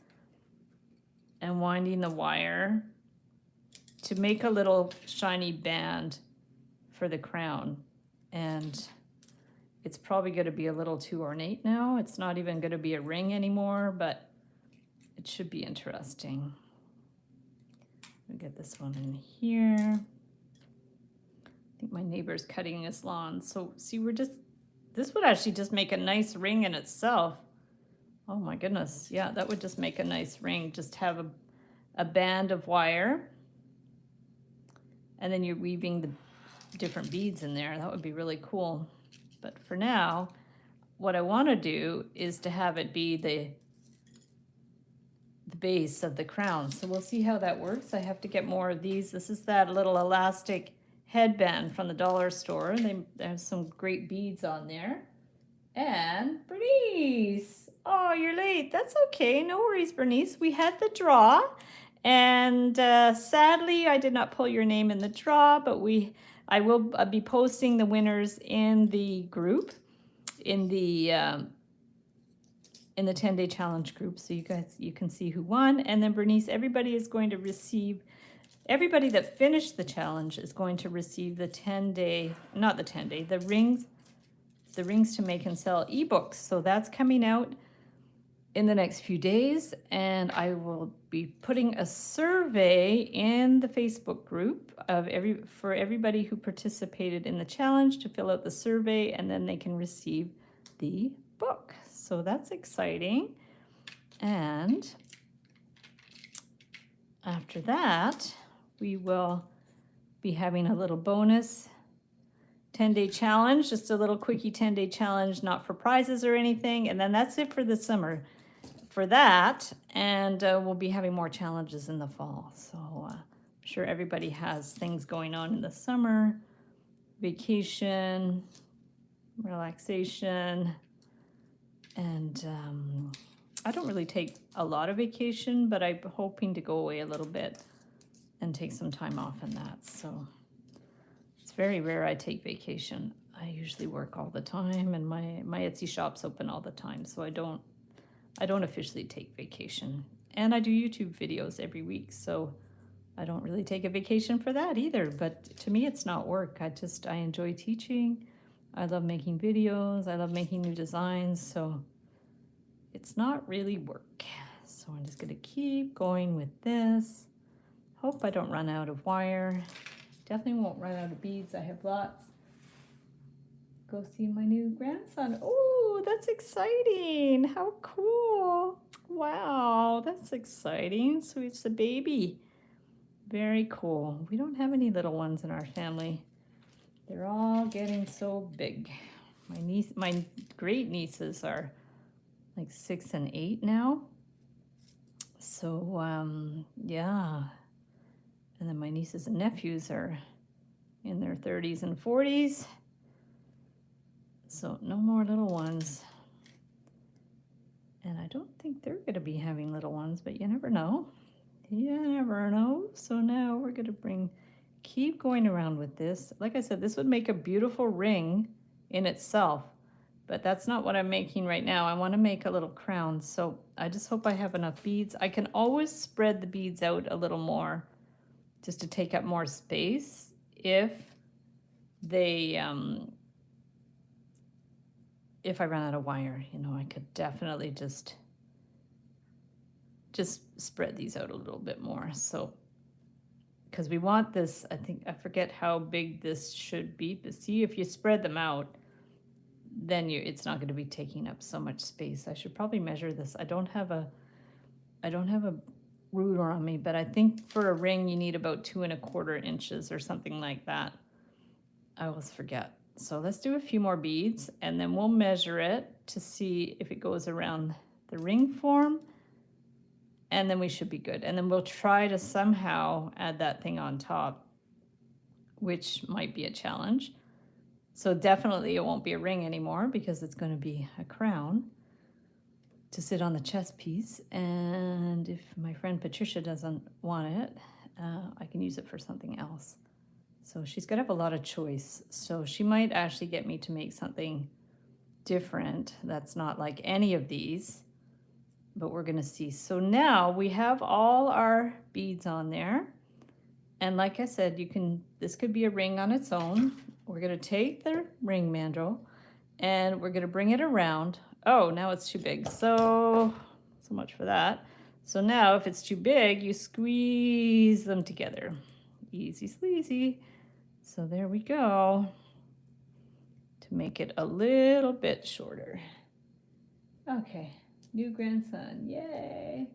[SPEAKER 2] and winding the wire to make a little shiny band for the crown. And it's probably going to be a little too ornate now. It's not even going to be a ring anymore, but it should be interesting. We'll get this one in here. I think my neighbor's cutting his lawn. So see, this would actually just make a nice ring in itself. Oh my goodness. Yeah, that would just make a nice ring. Just have a band of wire. And then you're weaving the different beads in there. That would be really cool. But for now, what I want to do is to have it be the base of the crown. So we'll see how that works. I have to get more of these. This is that little elastic headband from the dollar store. They have some great beads on there. And Bernice, oh, you're late. That's okay. No worries, Bernice. We had the draw, and sadly, I did not pull your name in the draw, but I will be posting the winners in the group, in the 10-day challenge group, so you can see who won. And then Bernice, everybody is going to receive. Everybody that finished the challenge is going to receive the 10-day, not the 10-day, the rings to make and sell ebooks. So that's coming out in the next few days, and I will be putting a survey in the Facebook group for everybody who participated in the challenge to fill out the survey, and then they can receive the book. So that's exciting. And after that, we will be having a little bonus 10-day challenge, just a little quickie 10-day challenge, not for prizes or anything. And then that's it for the summer for that. And we'll be having more challenges in the fall. So I'm sure everybody has things going on in the summer, vacation, relaxation. And I don't really take a lot of vacation, but I'm hoping to go away a little bit and take some time off in that. So it's very rare I take vacation. I usually work all the time, and my Etsy shop's open all the time, so I don't officially take vacation. And I do YouTube videos every week, so I don't really take a vacation for that either. But to me, it's not work. I enjoy teaching. I love making videos. I love making new designs, so it's not really work. So I'm just gonna keep going with this. Hope I don't run out of wire. Definitely won't run out of beads. I have lots. Go see my new grandson. Oh, that's exciting. How cool. Wow, that's exciting. So it's a baby. Very cool. We don't have any little ones in our family. They're all getting so big. My great nieces are like 6 and 8 now. So yeah. And then my nieces and nephews are in their 30s and 40s. So no more little ones. And I don't think they're going to be having little ones, but you never know. You never know. So now we're going to keep going around with this. Like I said, this would make a beautiful ring in itself, but that's not what I'm making right now. I want to make a little crown. So I just hope I have enough beads. I can always spread the beads out a little more, just to take up more space if I run out of wire. I could definitely just spread these out a little bit more. So because we want this, I think, I forget how big this should be, but see, if you spread them out, then it's not going to be taking up so much space. I should probably measure this. I don't have a ruler on me, but I think for a ring you need about 2¼ inches or something like that. I always forget. So let's do a few more beads and then we'll measure it to see if it goes around the ring form, and then we should be good. And then we'll try to somehow add that thing on top, which might be a challenge. So definitely it won't be a ring anymore because it's going to be a crown to sit on the chest piece. And if my friend Patricia doesn't want it, I can use it for something else. So she's going to have a lot of choice. So she might actually get me to make something different that's not like any of these, but we're going to see. So now we have all our beads on there. And like I said, this could be a ring on its own. We're going to take the ring mandrel and we're going to bring it around. Oh, now it's too big. So much for that. So now if it's too big, you squeeze them together. Easy sleazy. So there we go. To make it a little bit shorter. Okay, new grandson, yay.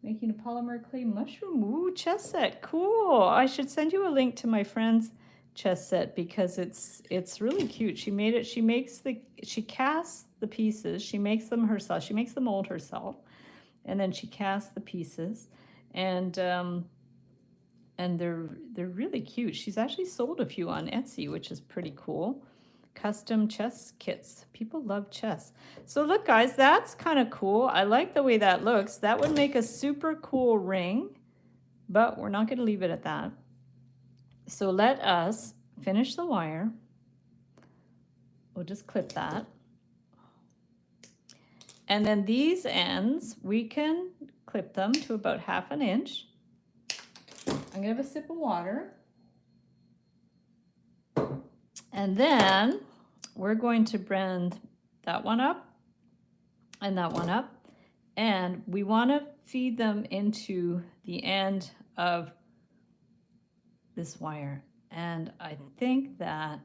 [SPEAKER 2] Making a polymer clay mushroom. Ooh, chess set, cool. I should send you a link to my friend's chess set because it's really cute. She made it, she casts the pieces, she makes them herself, she makes the mold herself, and then she casts the pieces, and they're really cute. She's actually sold a few on Etsy, which is pretty cool. Custom chess kits. People love chess. So look, guys, that's kind of cool. I like the way that looks. That would make a super cool ring, but we're not going to leave it at that. So let us finish the wire. We'll just clip that. And then these ends, we can clip them to about 1/2 inch. I'm going to have a sip of water. And then we're going to bend that one up and that one up. And we want to feed them into the end of this wire. And I think that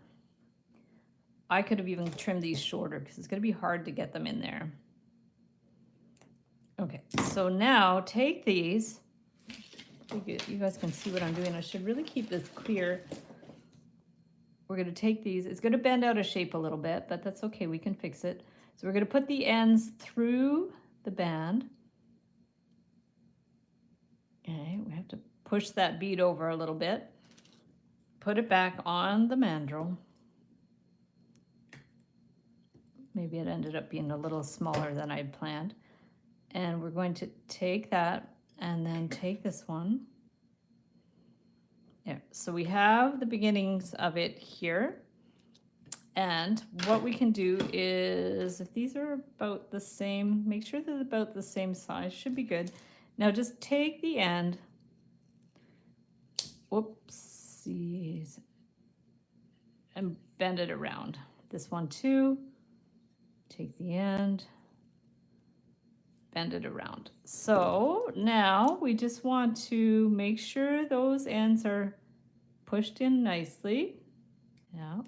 [SPEAKER 2] I could have even trimmed these shorter because it's going to be hard to get them in there. Okay, so now take these. You guys can see what I'm doing. I should really keep this clear. We're going to take these. It's going to bend out of shape a little bit, but that's okay. We can fix it. So we're going to put the ends through the band. Okay, we have to push that bead over a little bit. Put it back on the mandrel. Maybe it ended up being a little smaller than I'd planned. And we're going to take that and then take this one. Yeah, so we have the beginnings of it here. And what we can do is, if these are about the same, make sure they're about the same size, should be good. Now just take the end, whoopsies, and bend it around. This one too, take the end, bend it around. So now we just want to make sure those ends are pushed in nicely. Yeah.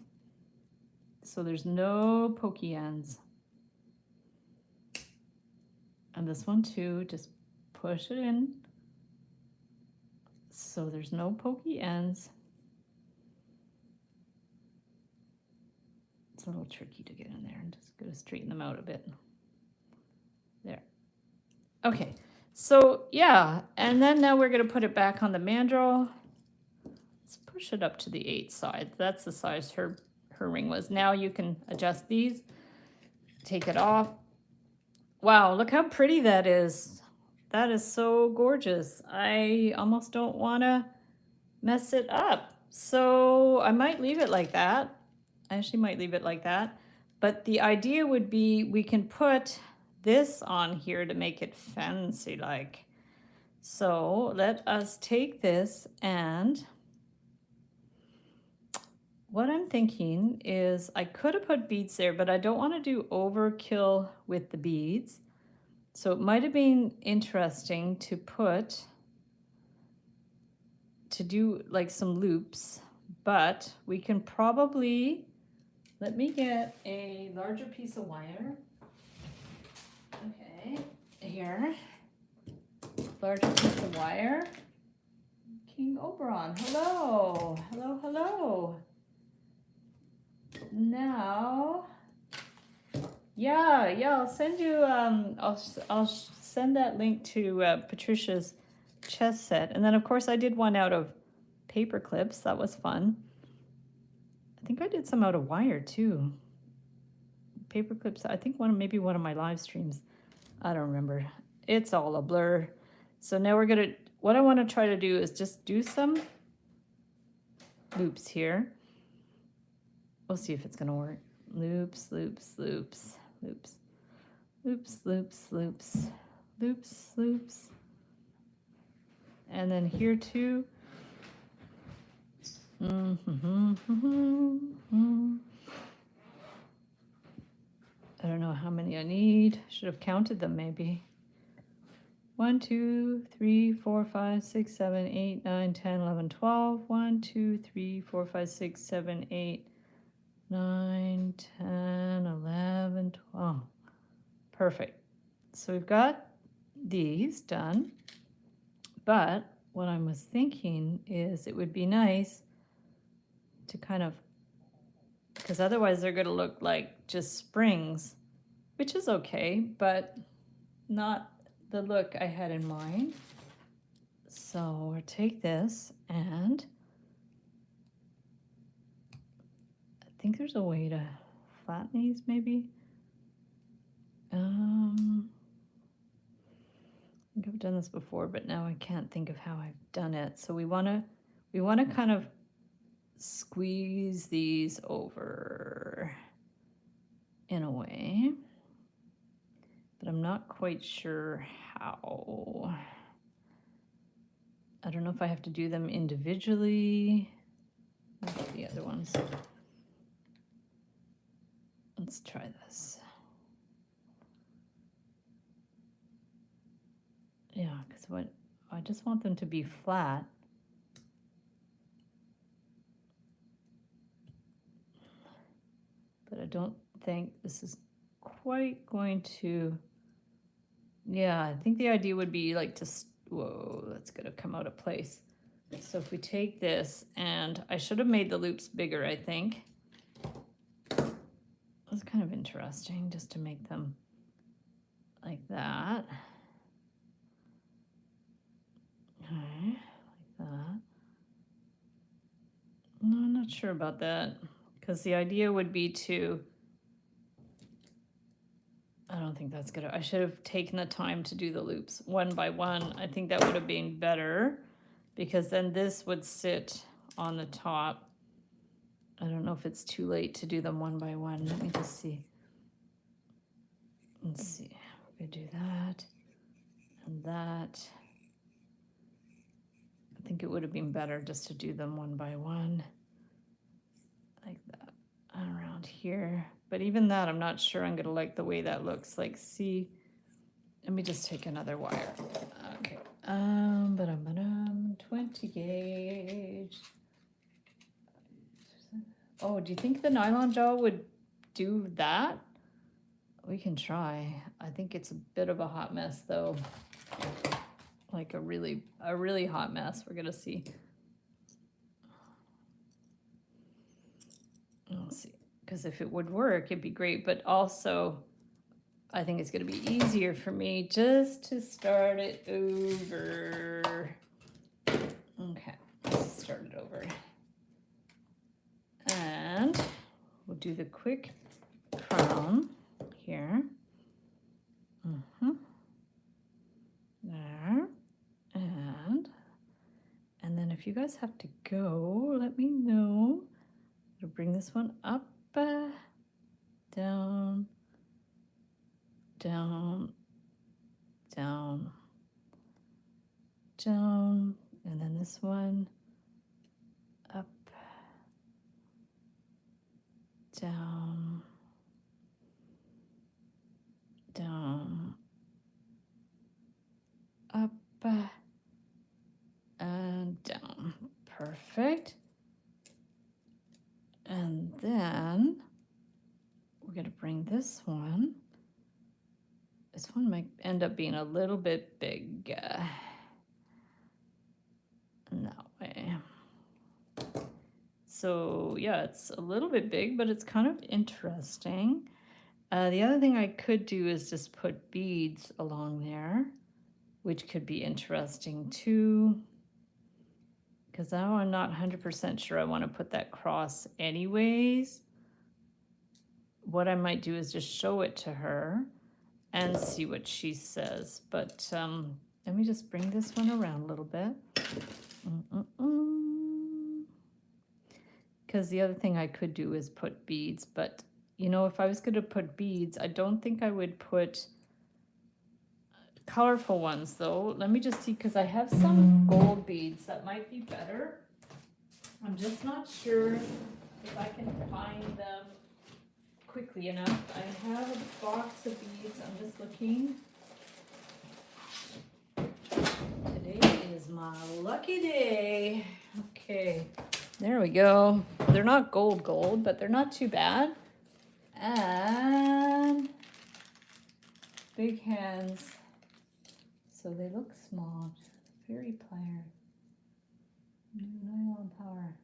[SPEAKER 2] So there's no pokey ends. And this one too, just push it in. So there's no pokey ends. It's a little tricky to get in there. I'm just gonna straighten them out a bit. There. Okay, so yeah, and then now we're gonna put it back on the mandrel. Let's push it up to the 8 side. That's the size her ring was. Now you can adjust these, take it off. Wow, look how pretty that is. That is so gorgeous. I almost don't wanna mess it up. So I might leave it like that. I actually might leave it like that. But the idea would be we can put this on here to make it fancy like. So let us take this, and what I'm thinking is I could have put beads there, but I don't want to do overkill with the beads. So it might have been interesting to to do like some loops, but we can probably, let me get a larger piece of wire. Okay, here, larger piece of wire. King Oberon, hello, hello, hello. Now, yeah, I'll send you, I'll send that link to Patricia's chess set. And then of course I did one out of paper clips, that was fun. I think I did some out of wire too. Paper clips, I think maybe one of my live streams. I don't remember. It's all a blur. So now we're gonna, what I wanna try to do is just do some loops here. We'll see if it's gonna work. Loops, loops, loops, loops, loops, loops, loops, loops, loops. And then here too. I don't know how many I need. Should have counted them maybe. 1, 2, 3, 4, 5, 6, 7, 8, 9, 10, 11, 12. 1, 2, 3, 4, 5, 6, 7, 8, 9, 10, 11, 12. Perfect. So we've got these done. But what I was thinking is it would be nice to kind of, because otherwise they're going to look like just springs, which is okay, but not the look I had in mind. So we'll take this, and I think there's a way to flatten these maybe. I think I've done this before, but now I can't think of how I've done it. So we want to kind of squeeze these over in a way, but I'm not quite sure how. I don't know if I have to do them individually. Look at the other ones. Let's try this. Yeah, because what I just want them to be flat. But I don't think this is quite going to, yeah, I think the idea would be like to, whoa, that's gonna come out of place. So if we take this, and I should have made the loops bigger, I think. It's kind of interesting just to make them like that. Okay, like that. No, I'm not sure about that, because the idea would be to, I don't think that's good. I should have taken the time to do the loops one by one. I think that would have been better, because then this would sit on the top. I don't know if it's too late to do them one by one. Let me just see. Let's see. We're gonna do that and that. I think it would have been better just to do them one by one, like that, around here. But even that, I'm not sure I'm gonna like the way that looks. Like, see, let me just take another wire. Okay, 20 gauge. Oh, do you think the nylon jaw would do that? We can try. I think it's a bit of a hot mess though. Like a really hot mess. We're gonna see. Let's see. Because if it would work, it'd be great. But also, I think it's gonna be easier for me just to start it over. Okay, let's start it over. And we'll do the quick crown here. There. And then if you guys have to go, let me know. I'll bring this one up, down, down, down, down, and then this one up, down, down, up, and down. And then we're going to bring this one. This one might end up being a little bit big. That way. So yeah, it's a little bit big, but it's kind of interesting. The other thing I could do is just put beads along there, which could be interesting too. Because now I'm not 100% sure I want to put that cross anyways. What I might do is just show it to her and see what she says. But let me just bring this one around a little bit. Because the other thing I could do is put beads. But, you know, if I was going to put beads, I don't think I would put colorful ones, though. Let me just see, because I have some gold beads that might be better. I'm just not sure if I can find them quickly enough. I have a box of beads. I'm just looking. Today is my lucky day. Okay, there we go. They're not gold, but they're not too bad. And big hands. So they look small. Very plier. Nylon power.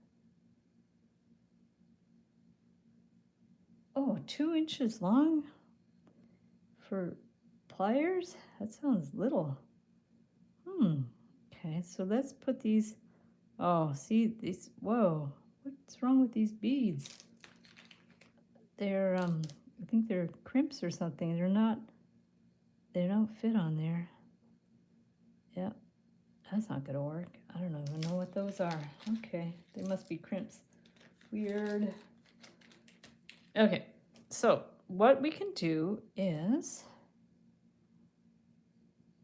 [SPEAKER 2] Oh, 2 inches long for pliers? That sounds little. Okay, so let's put these. Oh, see these. Whoa, what's wrong with these beads? They're I think they're crimps or something. They don't fit on there. Yep, that's not gonna work. I don't even know what those are. Okay, they must be crimps. Weird. Okay, so what we can do is,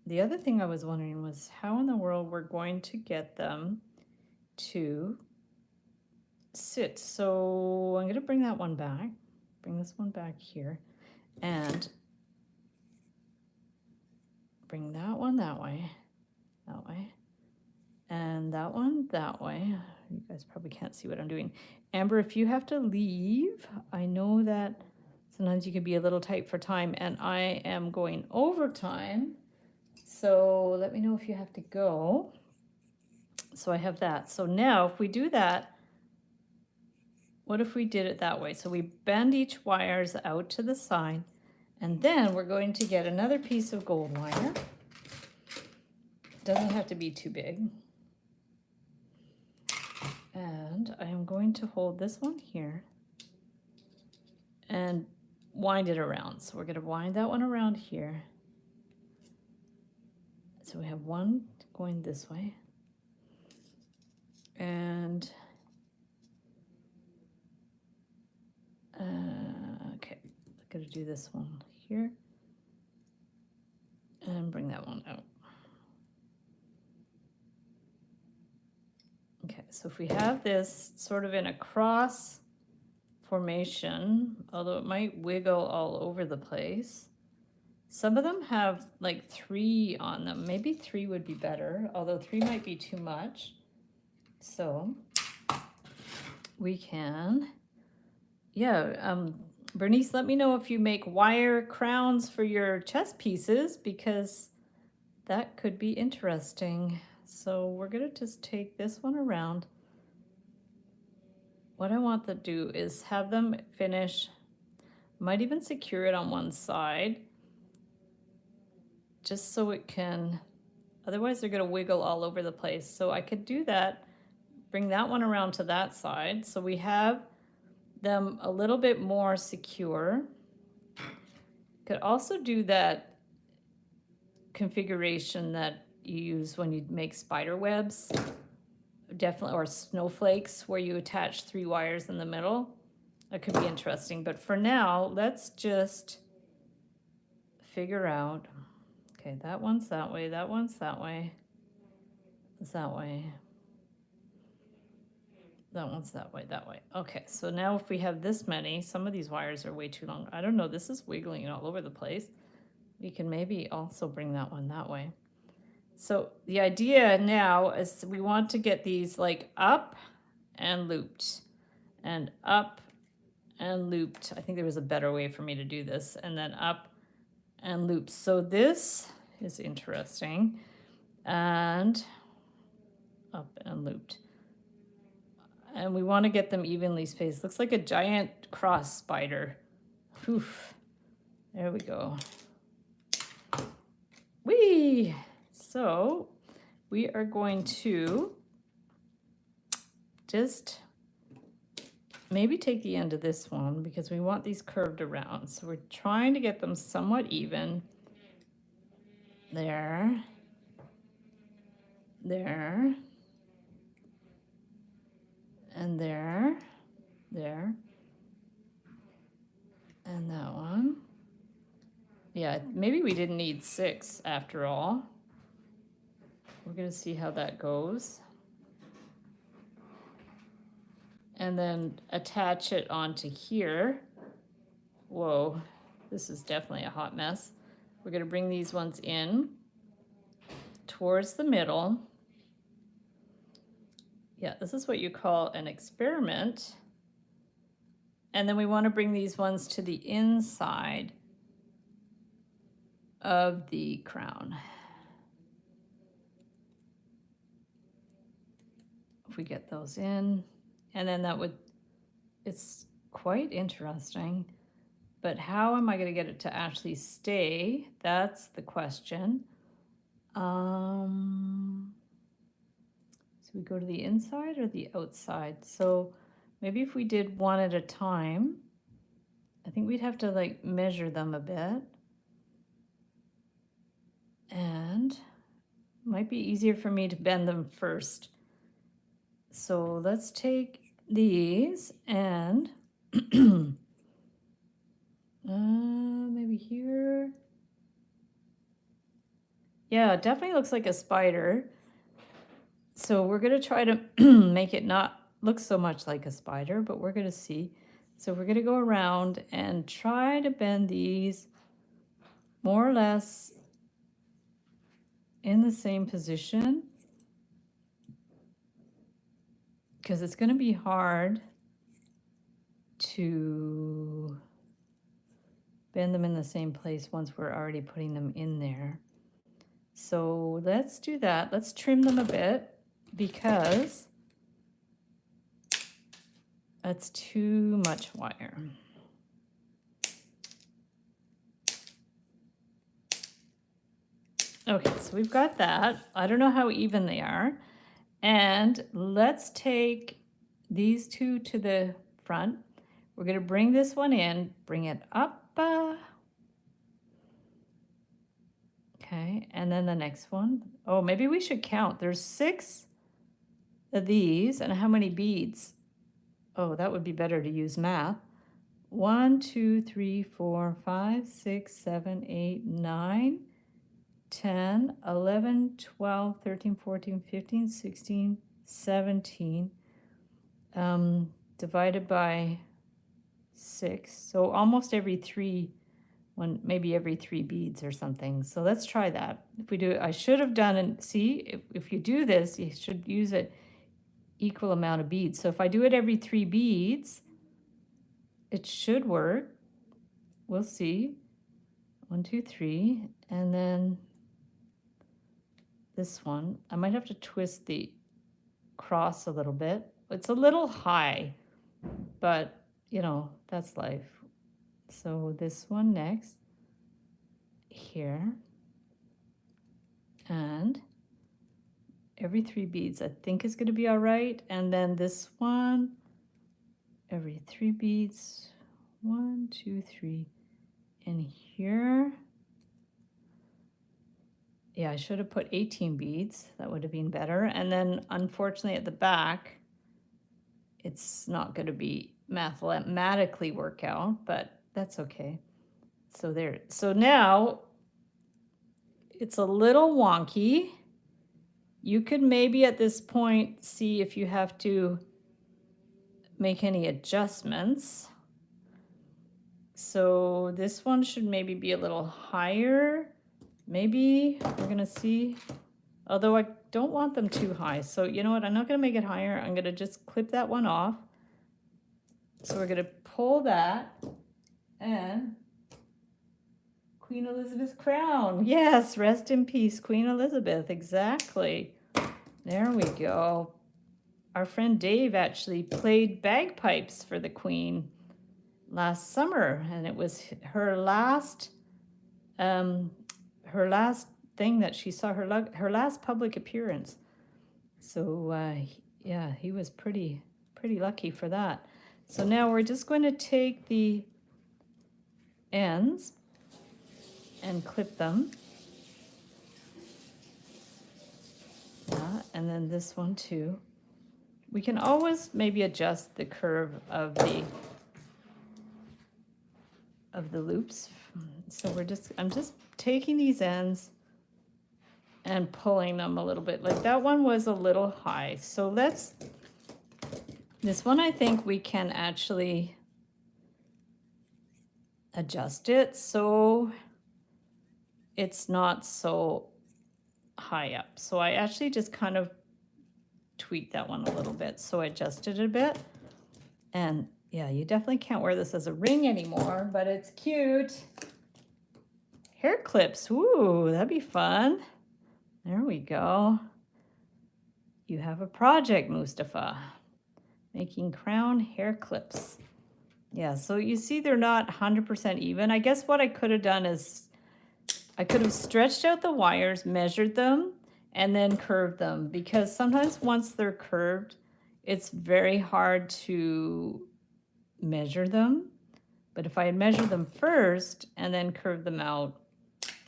[SPEAKER 2] the other thing I was wondering was how in the world we're going to get them to sit. So I'm going to bring that one back, bring this one back here, and bring that one that way, and that one that way. You guys probably can't see what I'm doing. Amber, if you have to leave, I know that sometimes you can be a little tight for time, and I am going overtime. So let me know if you have to go. So I have that. So now if we do that, what if we did it that way? So we bend each wires out to the side, and then we're going to get another piece of gold wire. Doesn't have to be too big. And I am going to hold this one here and wind it around. So we're going to wind that one around here. So we have one going this way. And okay, I'm going to do this one here and bring that one out. Okay, so if we have this sort of in a cross formation, although it might wiggle all over the place. Some of them have like 3 on them. Maybe 3 would be better, although 3 might be too much. So we can, Bernice, let me know if you make wire crowns for your chess pieces, because that could be interesting. So we're gonna just take this one around. What I want to do is have them finish, might even secure it on one side, just so it can, otherwise they're gonna wiggle all over the place. So I could do that, bring that one around to that side, so we have them a little bit more secure. Could also do that configuration that you use when you make spider webs, definitely, or snowflakes, where you attach 3 wires in the middle. That could be interesting, but for now, let's just figure out, okay, that one's that way, that one's that way, it's that way, that one's that way, that way. Okay, so now if we have this many, some of these wires are way too long. I don't know, this is wiggling all over the place. We can maybe also bring that one that way. So the idea now is we want to get these like up and looped. and up and looped. I think there was a better way for me to do this, and then up and looped. So this is interesting, and up and looped. And we want to get them evenly spaced. Looks like a giant cross spider. Oof. There we go. Whee! So we are going to just maybe take the end of this one because we want these curved around. So we're trying to get them somewhat even. There. There. And there. There. And that one. Yeah, maybe we didn't need 6 after all. We're going to see how that goes. And then attach it onto here. Whoa, this is definitely a hot mess. We're going to bring these ones in towards the middle. Yeah, this is what you call an experiment. And then we want to bring these ones to the inside of the crown. If we get those in, and then that would, it's quite interesting, but how am I going to get it to actually stay? That's the question. So we go to the inside or the outside? So maybe if we did one at a time, I think we'd have to like measure them a bit. And it might be easier for me to bend them first. So let's take these and maybe here. Yeah, it definitely looks like a spider. So we're going to try to make it not look so much like a spider, but we're going to see. So we're going to go around and try to bend these more or less in the same position, because it's going to be hard to bend them in the same place once we're already putting them in there. So let's do that. Let's trim them a bit because that's too much wire. Okay, so we've got that. I don't know how even they are. And let's take these two to the front. We're going to bring this one in, bring it up. Okay, and then the next one. Oh, maybe we should count. There's 6 of these, and how many beads? Oh, that would be better to use math. 1, 2, 3, 4, 5, 6, 7, 8, 9, 10, 11, 12, 13, 14, 15, 16, 17, divided by 6. So almost every 3, maybe every 3 beads or something. So let's try that. If we do, I should have done, and see, if you do this, you should use an equal amount of beads. So if I do it every 3 beads, it should work. We'll see. 1, 2, 3, and then this one. I might have to twist the cross a little bit. It's a little high, but you know, that's life. So this one next here, and every 3 beads I think is going to be all right. And then this one, every 3 beads, 1, 2, 3, and here. Yeah, I should have put 18 beads. That would have been better. And then unfortunately at the back, it's not going to be mathematically work out, but that's okay. So there. So now it's a little wonky. You could maybe at this point see if you have to make any adjustments. So this one should maybe be a little higher. Maybe we're gonna see, although I don't want them too high. So you know what, I'm not gonna make it higher. I'm gonna just clip that one off. So we're going to pull that and Queen Elizabeth's crown. Yes, rest in peace, Queen Elizabeth. Exactly. There we go. Our friend Dave actually played bagpipes for the Queen last summer, and it was her last thing that she saw, her last public appearance. So yeah, he was pretty lucky for that. So now we're just going to take the ends and clip them. Yeah, and then this one too. We can always maybe adjust the curve of the loops. So I'm just taking these ends and pulling them a little bit. Like that one was a little high. So this one I think we can actually adjust it so it's not so high up. So I actually just kind of tweaked that one a little bit. So I adjusted it a bit. And yeah, you definitely can't wear this as a ring anymore, but it's cute. Hair clips, ooh, that'd be fun. There we go. You have a project, Mustafa. Making crown hair clips. Yeah, so you see they're not 100% even. I guess what I could have done is I could have stretched out the wires, measured them, and then curved them. Because sometimes once they're curved, it's very hard to measure them. But if I had measured them first and then curved them out,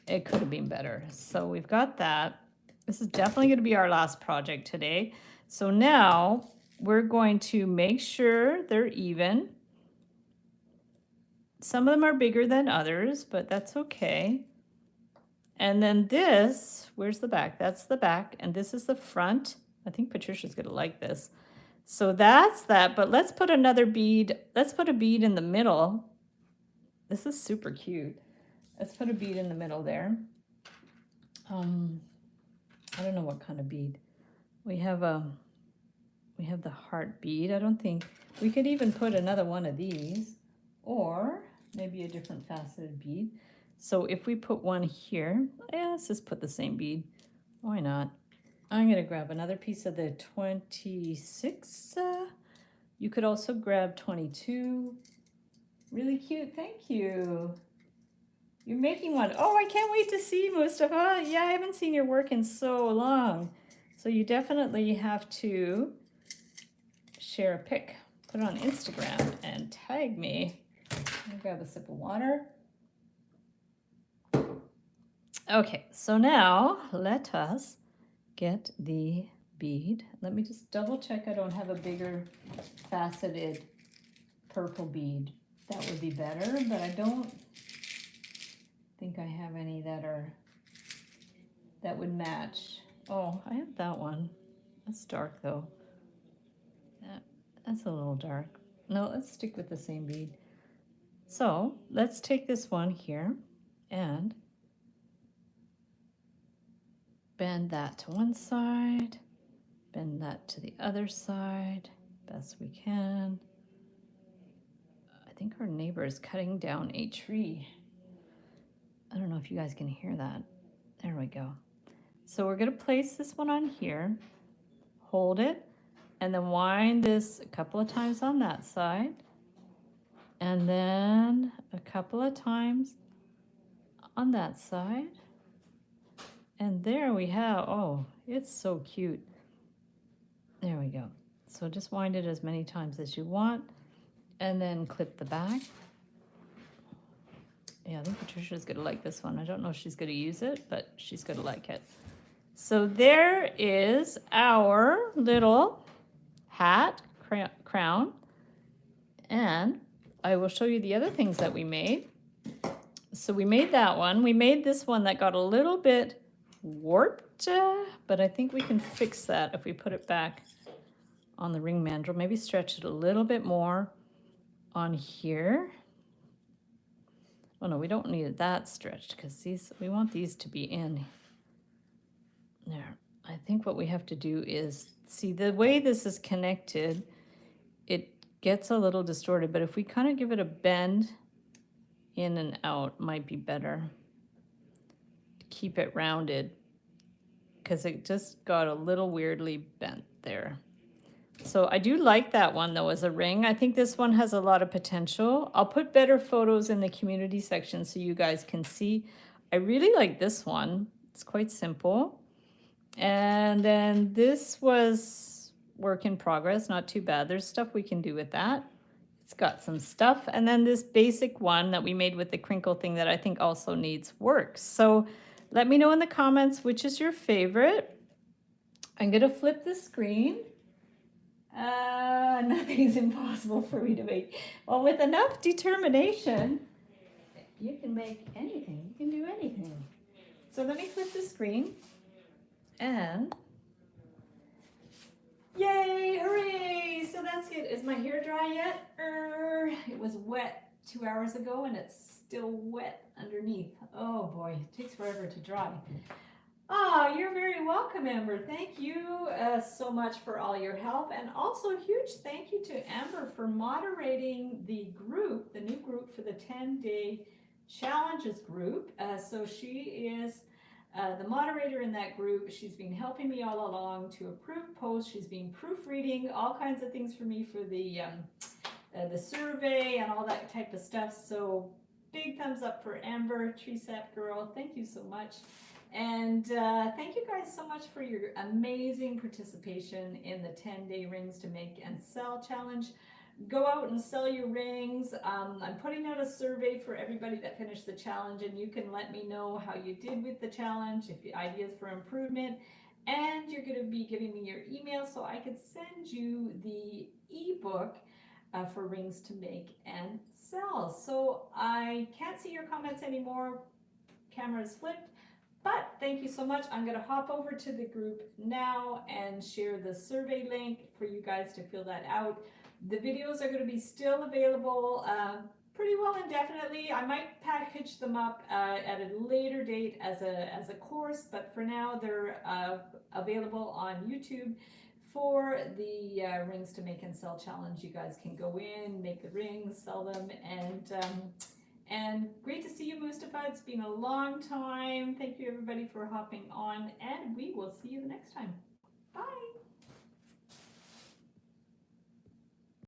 [SPEAKER 2] it could have been better. So we've got that. This is definitely going to be our last project today. So now we're going to make sure they're even. Some of them are bigger than others, but that's okay. And then this, where's the back? That's the back, and this is the front. I think Patricia's going to like this. So that's that, but let's put another bead. Let's put a bead in the middle. This is super cute. Let's put a bead in the middle there. I don't know what kind of bead. We have the heart bead. I don't think we could even put another one of these, or maybe a different faceted bead. So if we put one here, yeah, let's just put the same bead. Why not? I'm gonna grab another piece of the 26. You could also grab 22. Really cute, thank you. You're making one. Oh, I can't wait to see, Mustafa. Yeah, I haven't seen your work in so long. So you definitely have to share a pic, put it on Instagram and tag me. I'm gonna grab a sip of water. Okay, so now let us get the bead. Let me just double check I don't have a bigger faceted purple bead. That would be better, but I don't think I have any that would match. Oh, I have that one. That's dark though. That's a little dark. No, let's stick with the same bead. So let's take this one here and bend that to one side, bend that to the other side, best we can. I think our neighbor is cutting down a tree. I don't know if you guys can hear that. There we go. So we're gonna place this one on here, hold it, and then wind this a couple of times on that side, and then a couple of times on that side. And there we have, oh, it's so cute. There we go. So just wind it as many times as you want, and then clip the back. Yeah, I think Patricia's gonna like this one. I don't know if she's gonna use it, but she's gonna like it. So there is our little hat, crown, and I will show you the other things that we made. So we made that one. We made this one that got a little bit warped, but I think we can fix that if we put it back on the ring mandrel. Maybe stretch it a little bit more on here. Oh no, we don't need it that stretched because we want these to be in there. I think what we have to do is see the way this is connected. gets a little distorted, but if we kind of give it a bend in and out, might be better. Keep it rounded, because it just got a little weirdly bent there. So I do like that one though as a ring. I think this one has a lot of potential. I'll put better photos in the community section so you guys can see. I really like this one. It's quite simple. And then this was work in progress, not too bad. There's stuff we can do with that. It's got some stuff. And then this basic one that we made with the crinkle thing that I think also needs work. So let me know in the comments which is your favorite. I'm gonna flip the screen. Nothing's impossible for me to make. Well, with enough determination, you can make anything. You can do anything. So let me flip the screen. And yay, hooray! So that's it. Is my hair dry yet? It was wet 2 hours ago and it's still wet underneath. Oh boy, it takes forever to dry. Ah, you're very welcome, Amber. Thank you so much for all your help. And also a huge thank you to Amber for moderating the group, the new group for the 10-day challenges group. So she is the moderator in that group. She's been helping me all along to approve posts. She's been proofreading all kinds of things for me for the survey and all that type of stuff. So big thumbs up for Amber, Tree Sap Girl. Thank you so much. And thank you guys so much for your amazing participation in the 10-day rings to make and sell challenge. Go out and sell your rings. I'm putting out a survey for everybody that finished the challenge, and you can let me know how you did with the challenge, if you ideas for improvement, and you're going to be giving me your email so I could send you the ebook for rings to make and sell. So I can't see your comments anymore. Camera is flipped. But thank you so much. I'm going to hop over to the group now and share the survey link for you guys to fill that out. The videos are going to be still available pretty well indefinitely. I might package them up at a later date as a course, but for now they're available on YouTube for the Rings to Make and Sell Challenge. You guys can go in, make the rings, sell them, and great to see you, Mustafa. It's been a long time. Thank you, everybody, for hopping on, and we will see you the next time. Bye.